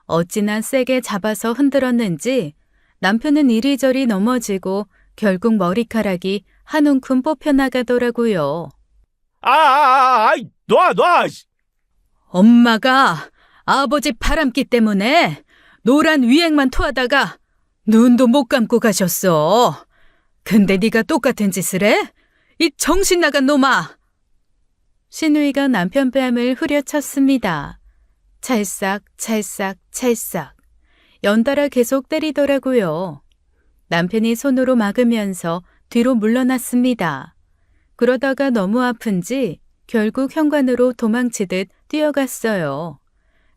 어찌나 세게 잡아서 흔들었는지 남편은 이리저리 넘어지고 결국 머리카락이 한 움큼 뽑혀나가더라고요. 아이, 놔! 엄마가 아버지 바람기 때문에 노란 위액만 토하다가 눈도 못 감고 가셨어. 근데 네가 똑같은 짓을 해? 이 정신 나간 놈아! 신우이가 남편 뺨을 후려쳤습니다. 찰싹. 연달아 계속 때리더라고요. 남편이 손으로 막으면서 뒤로 물러났습니다. 그러다가 너무 아픈지 결국 현관으로 도망치듯 뛰어갔어요.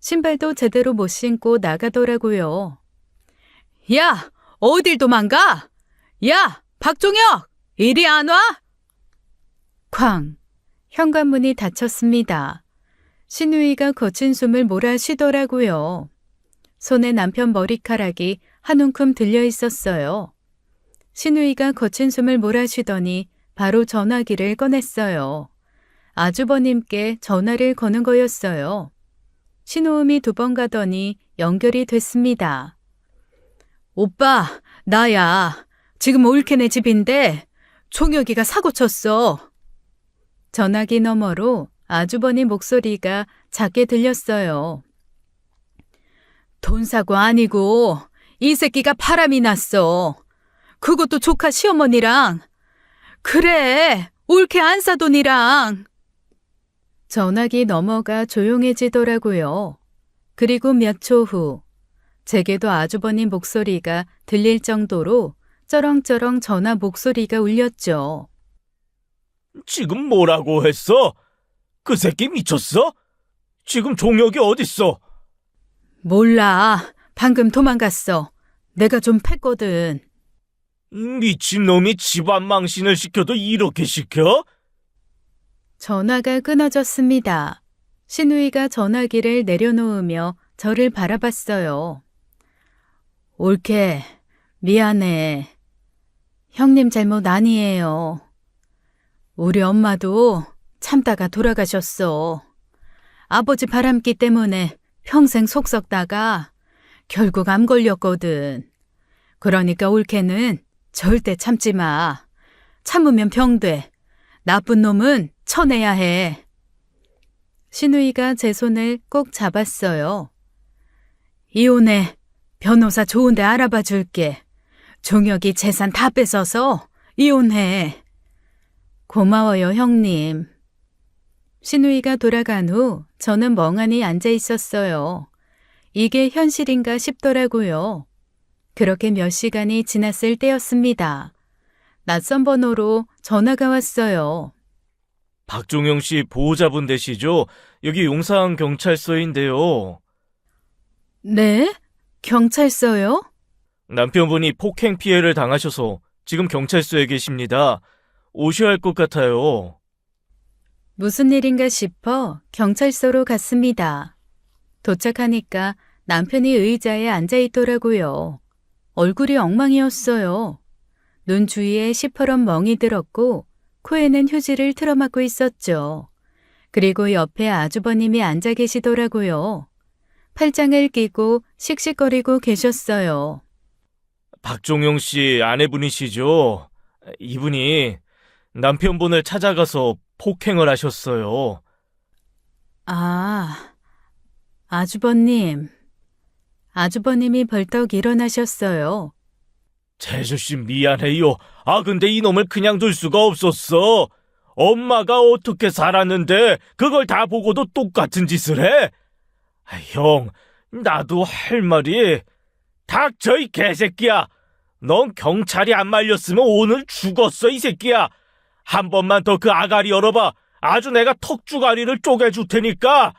신발도 제대로 못 신고 나가더라고요. 야, 어딜 도망가? 야, 박종혁! 이리 안 와? 쾅! 현관문이 닫혔습니다. 신우이가 거친 숨을 몰아쉬더라고요. 손에 남편 머리카락이 한 움큼 들려 있었어요. 신우이가 거친 숨을 몰아쉬더니 바로 전화기를 꺼냈어요. 아주버님께 전화를 거는 거였어요. 신호음이 2번 가더니 연결이 됐습니다. 오빠, 나야. 지금 올케네 집인데 종혁이가 사고 쳤어. 전화기 너머로 아주버님 목소리가 작게 들렸어요. 돈 사고 아니고 이 새끼가 바람이 났어. 그것도 조카 시어머니랑. 그래, 옳게 안 사돈이랑. 전화기 넘어가 조용해지더라고요. 그리고 몇 초 후, 제게도 아주버님 목소리가 들릴 정도로 쩌렁쩌렁 전화 목소리가 울렸죠. 지금 뭐라고 했어? 그 새끼 미쳤어? 지금 종혁이 어딨어? 몰라, 방금 도망갔어. 내가 좀 팼거든. 미친놈이 집안 망신을 시켜도 이렇게 시켜? 전화가 끊어졌습니다. 신우이가 전화기를 내려놓으며 저를 바라봤어요. 옳게, 미안해. 형님 잘못 아니에요. 우리 엄마도 참다가 돌아가셨어. 아버지 바람기 때문에 평생 속 썩다가 결국 암 걸렸거든. 그러니까 옳게는 절대 참지 마. 참으면 병돼. 나쁜 놈은 쳐내야 해. 신우이가 제 손을 꼭 잡았어요. 이혼해. 변호사 좋은데 알아봐 줄게. 종혁이 재산 다 뺏어서 이혼해. 고마워요, 형님. 신우이가 돌아간 후 저는 멍하니 앉아 있었어요. 이게 현실인가 싶더라고요. 그렇게 몇 시간이 지났을 때였습니다. 낯선 번호로 전화가 왔어요. 박종영 씨 보호자분 되시죠? 여기 용산 경찰서인데요. 네? 경찰서요? 남편분이 폭행 피해를 당하셔서 지금 경찰서에 계십니다. 오셔야 할 것 같아요. 무슨 일인가 싶어 경찰서로 갔습니다. 도착하니까 남편이 의자에 앉아 있더라고요. 얼굴이 엉망이었어요. 눈 주위에 시퍼런 멍이 들었고 코에는 휴지를 틀어막고 있었죠. 그리고 옆에 아주버님이 앉아 계시더라고요. 팔짱을 끼고 씩씩거리고 계셨어요. 박종영 씨 아내분이시죠? 이분이 남편분을 찾아가서 폭행을 하셨어요. 아, 아주버님. 아주버님이 벌떡 일어나셨어요. 재수씨 미안해요. 근데 이놈을 그냥 둘 수가 없었어. 엄마가 어떻게 살았는데 그걸 다 보고도 똑같은 짓을 해? 형, 나도 할 말이. 닥쳐 이 개새끼야. 넌 경찰이 안 말렸으면 오늘 죽었어 이 새끼야. 한 번만 더 그 아가리 열어봐. 아주 내가 턱주가리를 쪼개줄 테니까.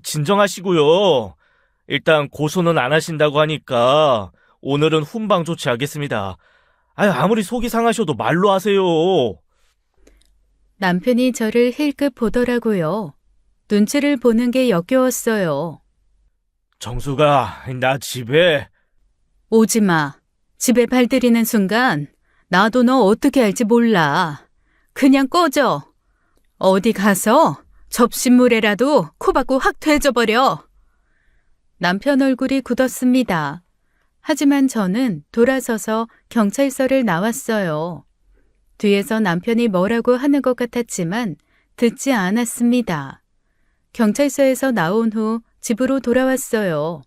진정하시고요. 일단 고소는 안 하신다고 하니까 오늘은 훈방 조치하겠습니다. 아무리 속이 상하셔도 말로 하세요. 남편이 저를 힐끗 보더라고요. 눈치를 보는 게 역겨웠어요. 정수가, 나 집에. 오지 마. 집에 발들이는 순간 나도 너 어떻게 할지 몰라. 그냥 꺼져. 어디 가서 접신물에라도 코 박고 확 되져버려. 남편 얼굴이 굳었습니다. 하지만 저는 돌아서서 경찰서를 나왔어요. 뒤에서 남편이 뭐라고 하는 것 같았지만 듣지 않았습니다. 경찰서에서 나온 후 집으로 돌아왔어요.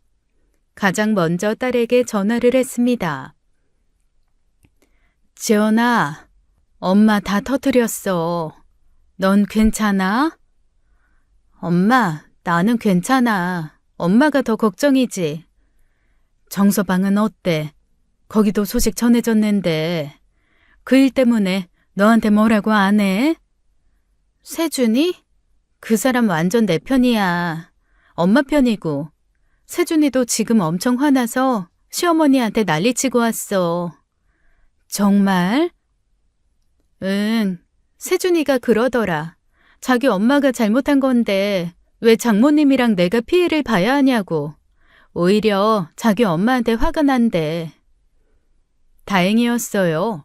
가장 먼저 딸에게 전화를 했습니다. 지연아, 엄마 다 터뜨렸어. 넌 괜찮아? 엄마, 나는 괜찮아. 엄마가 더 걱정이지. 정서방은 어때? 거기도 소식 전해졌는데 그 일 때문에 너한테 뭐라고 안 해? 세준이? 그 사람 완전 내 편이야. 엄마 편이고. 세준이도 지금 엄청 화나서 시어머니한테 난리치고 왔어. 정말? 응, 세준이가 그러더라. 자기 엄마가 잘못한 건데 왜 장모님이랑 내가 피해를 봐야 하냐고. 오히려 자기 엄마한테 화가 난대. 다행이었어요.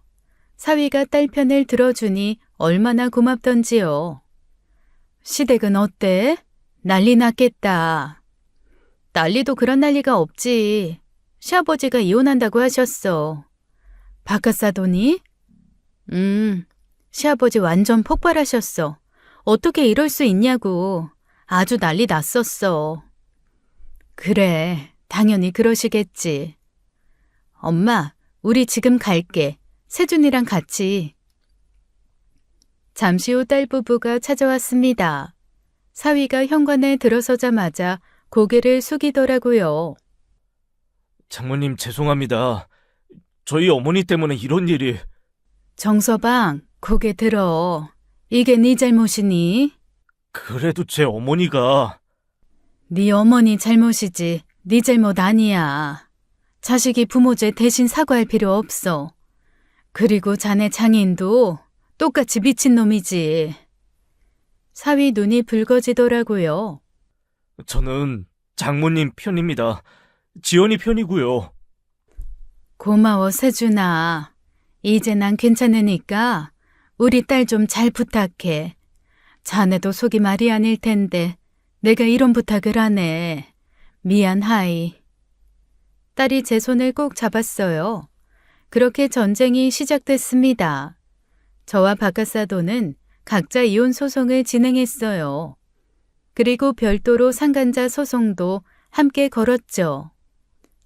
사위가 딸 편을 들어주니 얼마나 고맙던지요. 시댁은 어때? 난리 났겠다. 난리도 그런 난리가 없지. 시아버지가 이혼한다고 하셨어. 바깥 사돈이? 시아버지 완전 폭발하셨어. 어떻게 이럴 수 있냐고. 아주 난리 났었어. 그래, 당연히 그러시겠지. 엄마, 우리 지금 갈게. 세준이랑 같이. 잠시 후 딸 부부가 찾아왔습니다. 사위가 현관에 들어서자마자 고개를 숙이더라고요. 장모님 죄송합니다. 저희 어머니 때문에 이런 일이... 정서방, 고개 들어. 이게 네 잘못이니? 그래도 제 어머니가... 네 어머니 잘못이지. 네 잘못 아니야. 자식이 부모 죄 대신 사과할 필요 없어. 그리고 자네 장인도 똑같이 미친놈이지. 사위 눈이 붉어지더라고요. 저는 장모님 편입니다. 지연이 편이고요. 고마워, 세준아. 이제 난 괜찮으니까 우리 딸 좀 잘 부탁해. 자네도 속이 말이 아닐 텐데 내가 이런 부탁을 하네. 미안하이. 딸이 제 손을 꼭 잡았어요. 그렇게 전쟁이 시작됐습니다. 저와 박가사도는 각자 이혼 소송을 진행했어요. 그리고 별도로 상간자 소송도 함께 걸었죠.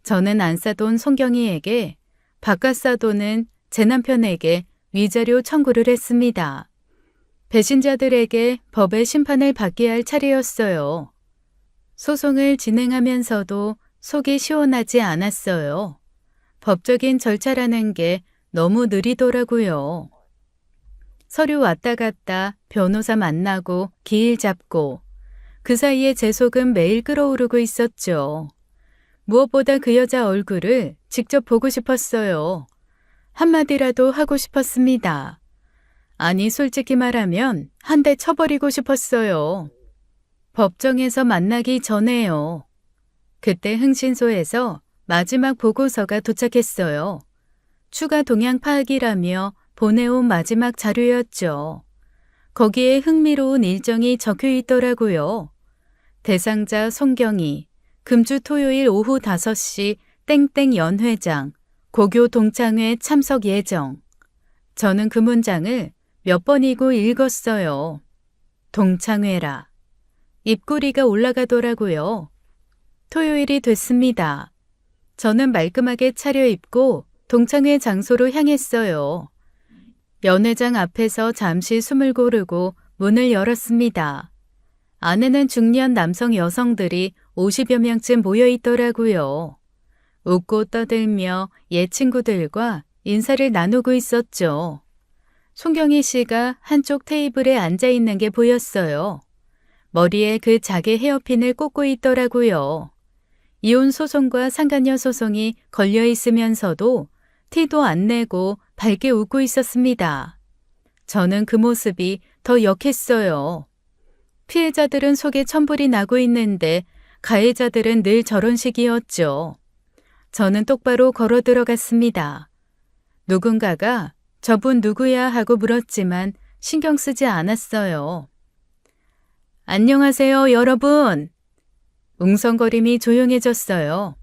저는 안사돈 송경이에게, 박가사도는 제 남편에게 위자료 청구를 했습니다. 배신자들에게 법의 심판을 받게 할 차례였어요. 소송을 진행하면서도 속이 시원하지 않았어요. 법적인 절차라는 게 너무 느리더라고요. 서류 왔다 갔다 변호사 만나고 기일 잡고 그 사이에 제 속은 매일 끓어오르고 있었죠. 무엇보다 그 여자 얼굴을 직접 보고 싶었어요. 한마디라도 하고 싶었습니다. 아니, 솔직히 말하면 한 대 쳐버리고 싶었어요. 법정에서 만나기 전에요. 그때 흥신소에서 마지막 보고서가 도착했어요. 추가 동향 파악이라며 보내온 마지막 자료였죠. 거기에 흥미로운 일정이 적혀 있더라고요. 대상자 송경이, 금주 토요일 오후 5시 땡땡 연회장, 고교 동창회 참석 예정. 저는 그 문장을 몇 번이고 읽었어요. 동창회라. 입꼬리가 올라가더라고요. 토요일이 됐습니다. 저는 말끔하게 차려입고 동창회 장소로 향했어요. 연회장 앞에서 잠시 숨을 고르고 문을 열었습니다. 안에는 중년 남성 여성들이 50여 명쯤 모여 있더라고요. 웃고 떠들며 옛 친구들과 인사를 나누고 있었죠. 송경희 씨가 한쪽 테이블에 앉아 있는 게 보였어요. 머리에 그 자개 헤어핀을 꽂고 있더라고요. 이혼 소송과 상간녀 소송이 걸려 있으면서도 티도 안 내고 밝게 웃고 있었습니다. 저는 그 모습이 더 역했어요. 피해자들은 속에 천불이 나고 있는데 가해자들은 늘 저런 식이었죠. 저는 똑바로 걸어 들어갔습니다. 누군가가 저분 누구야 하고 물었지만 신경 쓰지 않았어요. 안녕하세요, 여러분. 웅성거림이 조용해졌어요.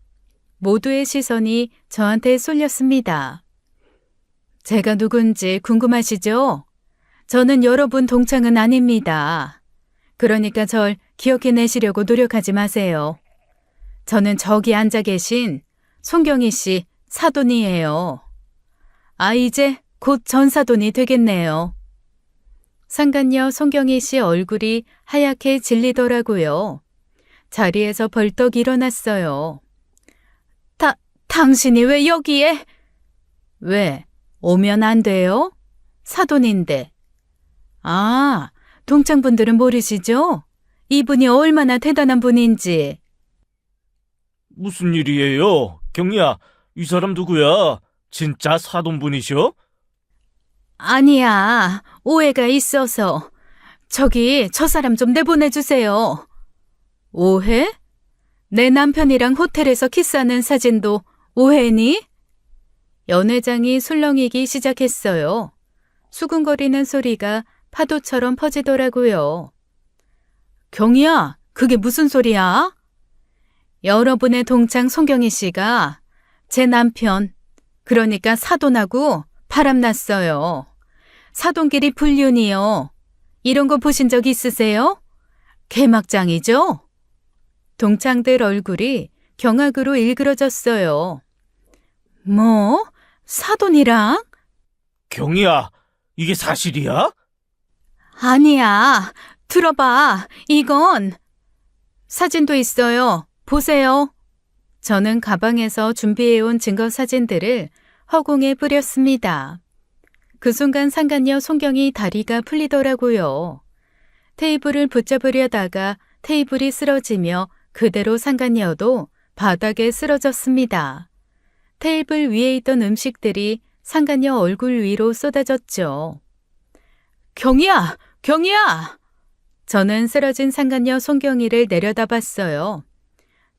모두의 시선이 저한테 쏠렸습니다. 제가 누군지 궁금하시죠? 저는 여러분 동창은 아닙니다. 그러니까 절 기억해내시려고 노력하지 마세요. 저는 저기 앉아 계신 송경희 씨 사돈이에요. 아, 이제 곧 전사돈이 되겠네요. 상간녀 송경희 씨 얼굴이 하얗게 질리더라고요. 자리에서 벌떡 일어났어요. 당신이 왜 여기에? 왜? 오면 안 돼요? 사돈인데. 아, 동창분들은 모르시죠? 이분이 얼마나 대단한 분인지. 무슨 일이에요? 경리야, 이 사람 누구야? 진짜 사돈분이셔? 아니야, 오해가 있어서. 저기 저 사람 좀 내보내주세요. 오해? 내 남편이랑 호텔에서 키스하는 사진도 오해니? 연회장이 술렁이기 시작했어요. 수근거리는 소리가 파도처럼 퍼지더라고요. 경희야, 그게 무슨 소리야? 여러분의 동창 송경희 씨가 제 남편, 그러니까 사돈하고 바람났어요. 사돈끼리 불륜이요. 이런 거 보신 적 있으세요? 개막장이죠? 동창들 얼굴이 경악으로 일그러졌어요. 뭐? 사돈이랑? 경희야, 이게 사실이야? 아니야. 들어봐. 이건 사진도 있어요. 보세요. 저는 가방에서 준비해온 증거 사진들을 허공에 뿌렸습니다. 그 순간 상간녀 송경이 다리가 풀리더라고요. 테이블을 붙잡으려다가 테이블이 쓰러지며 그대로 상간녀도 바닥에 쓰러졌습니다. 테이블 위에 있던 음식들이 상간녀 얼굴 위로 쏟아졌죠. 경희야! 경희야! 저는 쓰러진 상간녀 송경이를 내려다봤어요.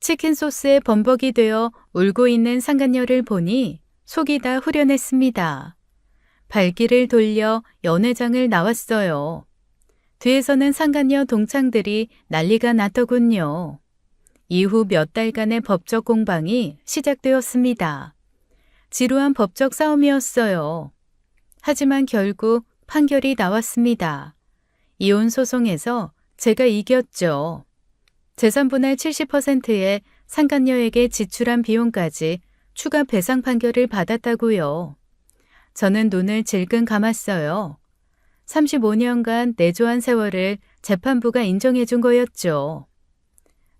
치킨 소스에 범벅이 되어 울고 있는 상간녀를 보니 속이 다 후련했습니다. 발길을 돌려 연회장을 나왔어요. 뒤에서는 상간녀 동창들이 난리가 났더군요. 이후 몇 달간의 법적 공방이 시작되었습니다. 지루한 법적 싸움이었어요. 하지만 결국 판결이 나왔습니다. 이혼 소송에서 제가 이겼죠. 재산분할 70%에 상간녀에게 지출한 비용까지 추가 배상 판결을 받았다고요. 저는 눈을 질끈 감았어요. 35년간 내조한 세월을 재판부가 인정해 준 거였죠.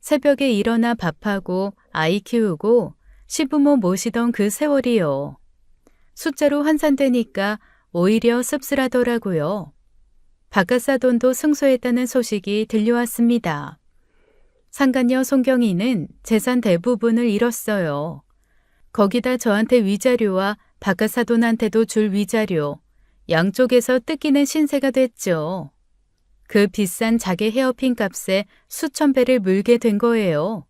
새벽에 일어나 밥하고 아이 키우고 시부모 모시던 그 세월이요. 숫자로 환산되니까 오히려 씁쓸하더라고요. 바깥사돈도 승소했다는 소식이 들려왔습니다. 상간녀 송경이는 재산 대부분을 잃었어요. 거기다 저한테 위자료와 바깥사돈한테도 줄 위자료, 양쪽에서 뜯기는 신세가 됐죠. 그 비싼 자개 헤어핀 값에 수천 배를 물게 된 거예요.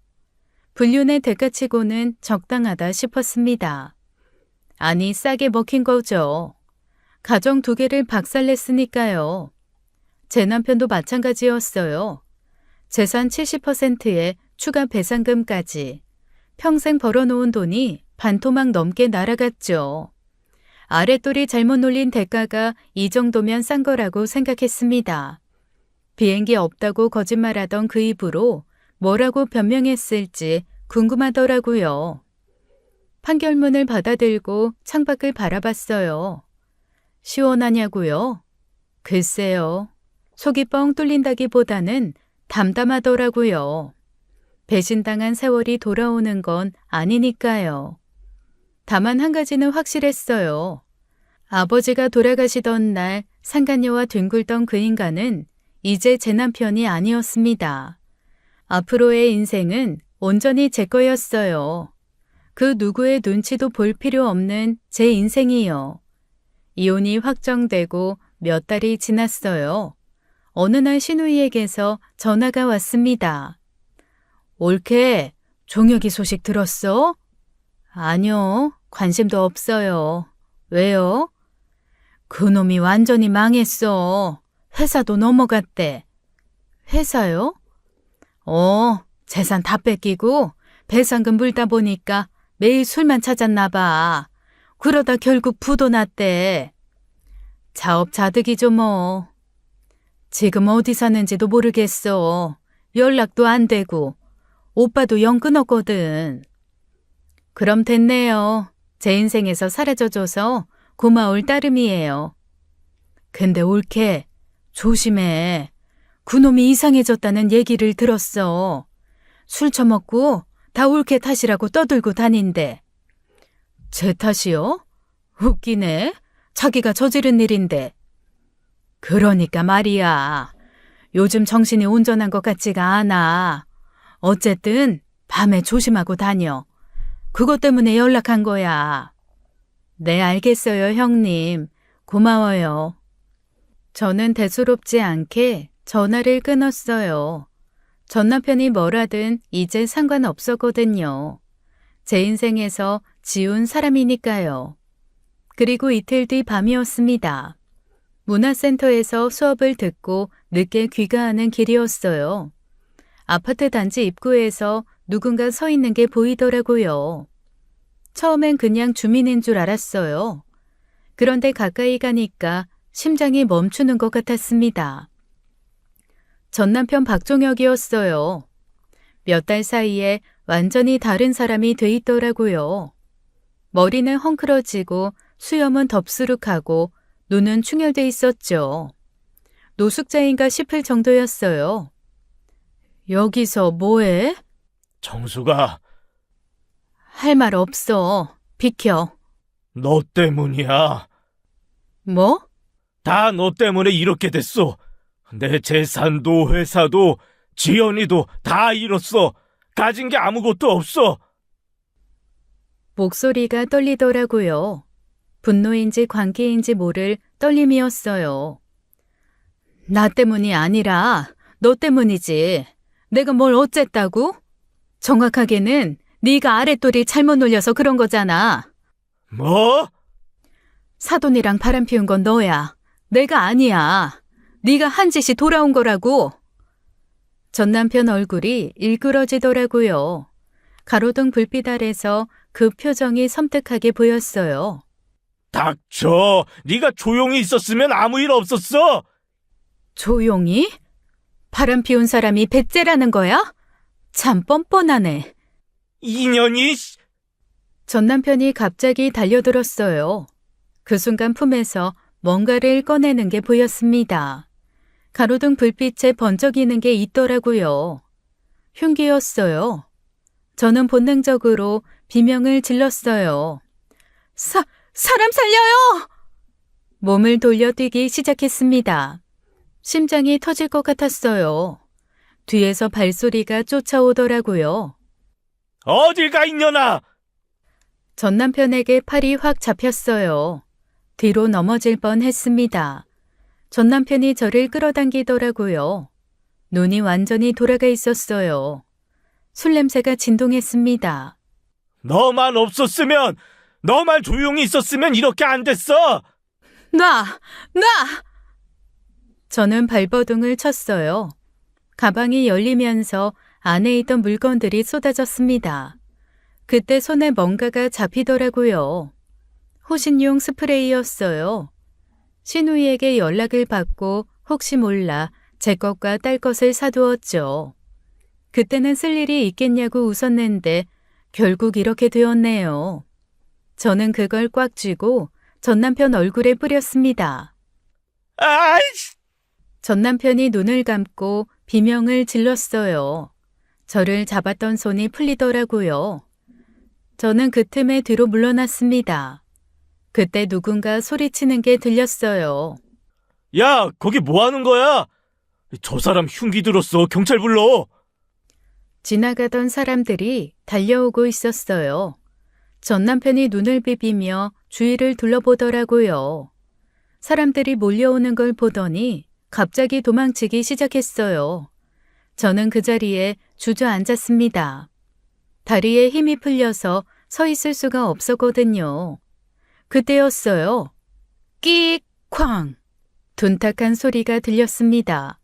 불륜의 대가치고는 적당하다 싶었습니다. 아니, 싸게 먹힌 거죠. 가정 2개를 박살냈으니까요. 제 남편도 마찬가지였어요. 재산 70%에 추가 배상금까지. 평생 벌어놓은 돈이 반토막 넘게 날아갔죠. 아랫돌이 잘못 놀린 대가가 이 정도면 싼 거라고 생각했습니다. 비행기 없다고 거짓말하던 그 입으로 뭐라고 변명했을지 궁금하더라고요. 판결문을 받아들고 창밖을 바라봤어요. 시원하냐고요? 글쎄요. 속이 뻥 뚫린다기보다는 담담하더라고요. 배신당한 세월이 돌아오는 건 아니니까요. 다만 한 가지는 확실했어요. 아버지가 돌아가시던 날 상간녀와 뒹굴던 그 인간은 이제 제 남편이 아니었습니다. 앞으로의 인생은 온전히 제 거였어요. 그 누구의 눈치도 볼 필요 없는 제 인생이요. 이혼이 확정되고 몇 달이 지났어요. 어느 날 신우이에게서 전화가 왔습니다. 올케, 종혁이 소식 들었어? 아니요, 관심도 없어요. 왜요? 그놈이 완전히 망했어. 회사도 넘어갔대. 회사요? 재산 다 뺏기고 배상금 물다 보니까 매일 술만 찾았나 봐. 그러다 결국 부도 났대. 자업자득이죠 뭐. 지금 어디 사는지도 모르겠어. 연락도 안 되고 오빠도 영 끊었거든. 그럼 됐네요. 제 인생에서 사라져줘서 고마울 따름이에요. 근데 올케, 조심해. 그놈이 이상해졌다는 얘기를 들었어. 술 처먹고 다 올케 탓이라고 떠들고 다닌대. 제 탓이요? 웃기네. 자기가 저지른 일인데. 그러니까 말이야. 요즘 정신이 온전한 것 같지가 않아. 어쨌든 밤에 조심하고 다녀. 그것 때문에 연락한 거야. 네, 알겠어요, 형님. 고마워요. 저는 대수롭지 않게 전화를 끊었어요. 전 남편이 뭐라든 이제 상관없었거든요. 제 인생에서 지운 사람이니까요. 그리고 이틀 뒤 밤이었습니다. 문화센터에서 수업을 듣고 늦게 귀가하는 길이었어요. 아파트 단지 입구에서 누군가 서 있는 게 보이더라고요. 처음엔 그냥 주민인 줄 알았어요. 그런데 가까이 가니까 심장이 멈추는 것 같았습니다. 전 남편 박종혁이었어요. 몇 달 사이에 완전히 다른 사람이 돼 있더라고요. 머리는 헝클어지고 수염은 덥수룩하고 눈은 충혈돼 있었죠. 노숙자인가 싶을 정도였어요. 여기서 뭐해? 정수가, 할 말 없어. 비켜. 너 때문이야. 뭐? 다 너 때문에 이렇게 됐어. 내 재산도 회사도 지연이도 다 잃었어. 가진 게 아무것도 없어. 목소리가 떨리더라고요. 분노인지 관계인지 모를 떨림이었어요. 나 때문이 아니라 너 때문이지. 내가 뭘 어쨌다고? 정확하게는 네가 아랫돌이 잘못 놀려서 그런 거잖아. 뭐? 사돈이랑 바람 피운 건 너야. 내가 아니야. 네가 한 짓이 돌아온 거라고. 전 남편 얼굴이 일그러지더라고요. 가로등 불빛 아래서 그 표정이 섬뜩하게 보였어요. 닥쳐. 네가 조용히 있었으면 아무 일 없었어. 조용히? 바람 피운 사람이 배째라는 거야? 참 뻔뻔하네. 인연이. 전 남편이 갑자기 달려들었어요. 그 순간 품에서 뭔가를 꺼내는 게 보였습니다. 가로등 불빛에 번쩍이는 게 있더라고요. 흉기였어요. 저는 본능적으로 비명을 질렀어요. 사람 살려요! 몸을 돌려 뛰기 시작했습니다. 심장이 터질 것 같았어요. 뒤에서 발소리가 쫓아오더라고요. 어딜 가 있냐나. 전 남편에게 팔이 확 잡혔어요. 뒤로 넘어질 뻔했습니다. 전 남편이 저를 끌어당기더라고요. 눈이 완전히 돌아가 있었어요. 술 냄새가 진동했습니다. 너만 없었으면, 너만 조용히 있었으면 이렇게 안 됐어. 놔! 저는 발버둥을 쳤어요. 가방이 열리면서 안에 있던 물건들이 쏟아졌습니다. 그때 손에 뭔가가 잡히더라고요. 호신용 스프레이였어요. 신우이에게 연락을 받고 혹시 몰라 제 것과 딸 것을 사두었죠. 그때는 쓸 일이 있겠냐고 웃었는데 결국 이렇게 되었네요. 저는 그걸 꽉 쥐고 전 남편 얼굴에 뿌렸습니다. 아이씨. 전 남편이 눈을 감고 비명을 질렀어요. 저를 잡았던 손이 풀리더라고요. 저는 그 틈에 뒤로 물러났습니다. 그때 누군가 소리치는 게 들렸어요. 야, 거기 뭐 하는 거야? 저 사람 흉기 들었어. 경찰 불러. 지나가던 사람들이 달려오고 있었어요. 전 남편이 눈을 비비며 주위를 둘러보더라고요. 사람들이 몰려오는 걸 보더니 갑자기 도망치기 시작했어요. 저는 그 자리에 주저앉았습니다. 다리에 힘이 풀려서 서 있을 수가 없었거든요. 그때였어요. 끼익 쾅! 둔탁한 소리가 들렸습니다.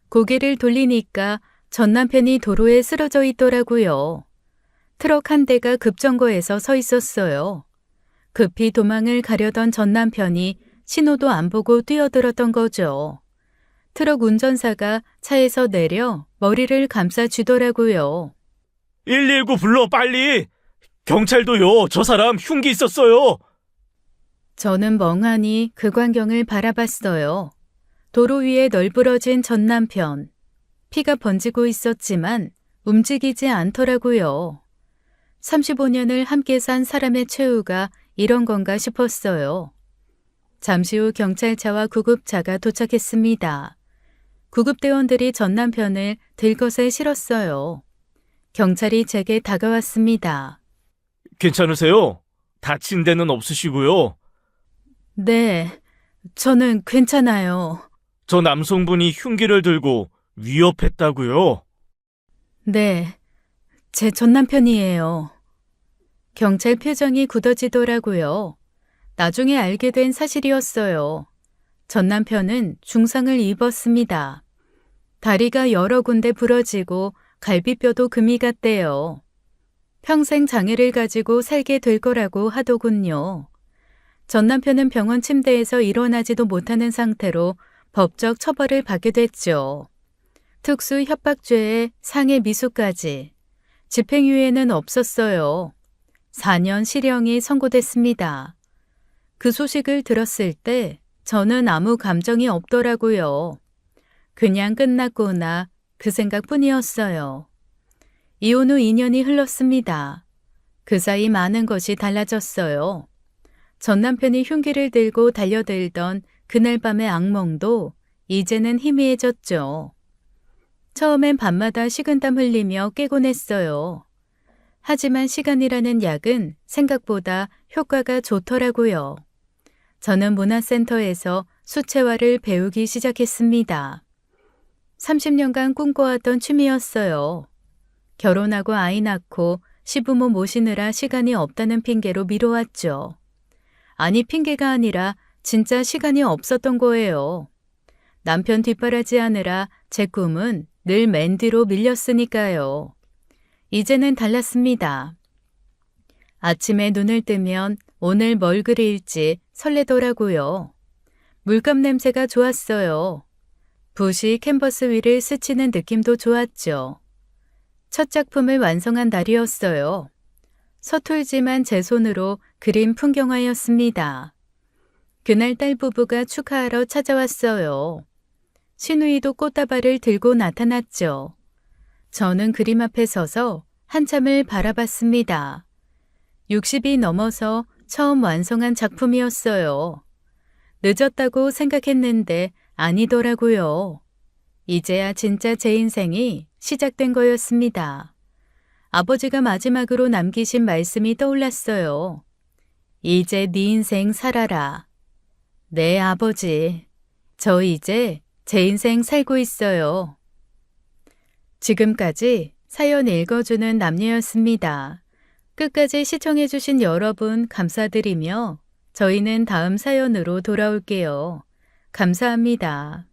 고개를 돌리니까 전 남편이 도로에 쓰러져 있더라고요. 트럭 한 대가 급정거해서 서 있었어요. 급히 도망을 가려던 전 남편이 신호도 안 보고 뛰어들었던 거죠. 트럭 운전사가 차에서 내려 머리를 감싸주더라고요. 119 불러, 빨리. 경찰도요. 저 사람 흉기 있었어요. 저는 멍하니 그 광경을 바라봤어요. 도로 위에 널브러진 전 남편. 피가 번지고 있었지만 움직이지 않더라고요. 35년을 함께 산 사람의 최후가 이런 건가 싶었어요. 잠시 후 경찰차와 구급차가 도착했습니다. 구급대원들이 전 남편을 들것에 실었어요. 경찰이 제게 다가왔습니다. 괜찮으세요? 다친 데는 없으시고요. 네, 저는 괜찮아요. 저 남성분이 흉기를 들고 위협했다고요. 네, 제 전 남편이에요. 경찰 표정이 굳어지더라고요. 나중에 알게 된 사실이었어요. 전 남편은 중상을 입었습니다. 다리가 여러 군데 부러지고 갈비뼈도 금이 갔대요. 평생 장애를 가지고 살게 될 거라고 하더군요. 전 남편은 병원 침대에서 일어나지도 못하는 상태로 법적 처벌을 받게 됐죠. 특수 협박죄에 상해 미수까지. 집행유예는 없었어요. 4년 실형이 선고됐습니다. 그 소식을 들었을 때 저는 아무 감정이 없더라고요. 그냥 끝났구나 그 생각뿐이었어요. 이혼 후 2년이 흘렀습니다. 그 사이 많은 것이 달라졌어요. 전 남편이 흉기를 들고 달려들던 그날 밤의 악몽도 이제는 희미해졌죠. 처음엔 밤마다 식은땀 흘리며 깨곤 했어요. 하지만 시간이라는 약은 생각보다 효과가 좋더라고요. 저는 문화센터에서 수채화를 배우기 시작했습니다. 30년간 꿈꿔왔던 취미였어요. 결혼하고 아이 낳고 시부모 모시느라 시간이 없다는 핑계로 미뤄왔죠. 아니, 핑계가 아니라 진짜 시간이 없었던 거예요. 남편 뒷바라지하느라 제 꿈은 늘 맨 뒤로 밀렸으니까요. 이제는 달랐습니다. 아침에 눈을 뜨면 오늘 뭘 그릴지 설레더라고요. 물감 냄새가 좋았어요. 붓이 캔버스 위를 스치는 느낌도 좋았죠. 첫 작품을 완성한 날이었어요. 서툴지만 제 손으로 그린 풍경화였습니다. 그날 딸 부부가 축하하러 찾아왔어요. 시누이도 꽃다발을 들고 나타났죠. 저는 그림 앞에 서서 한참을 바라봤습니다. 60이 넘어서 처음 완성한 작품이었어요. 늦었다고 생각했는데 아니더라고요. 이제야 진짜 제 인생이 시작된 거였습니다. 아버지가 마지막으로 남기신 말씀이 떠올랐어요. 이제 네 인생 살아라. 네, 아버지. 저 이제 제 인생 살고 있어요. 지금까지 사연 읽어주는 남녀였습니다. 끝까지 시청해주신 여러분 감사드리며 저희는 다음 사연으로 돌아올게요. 감사합니다.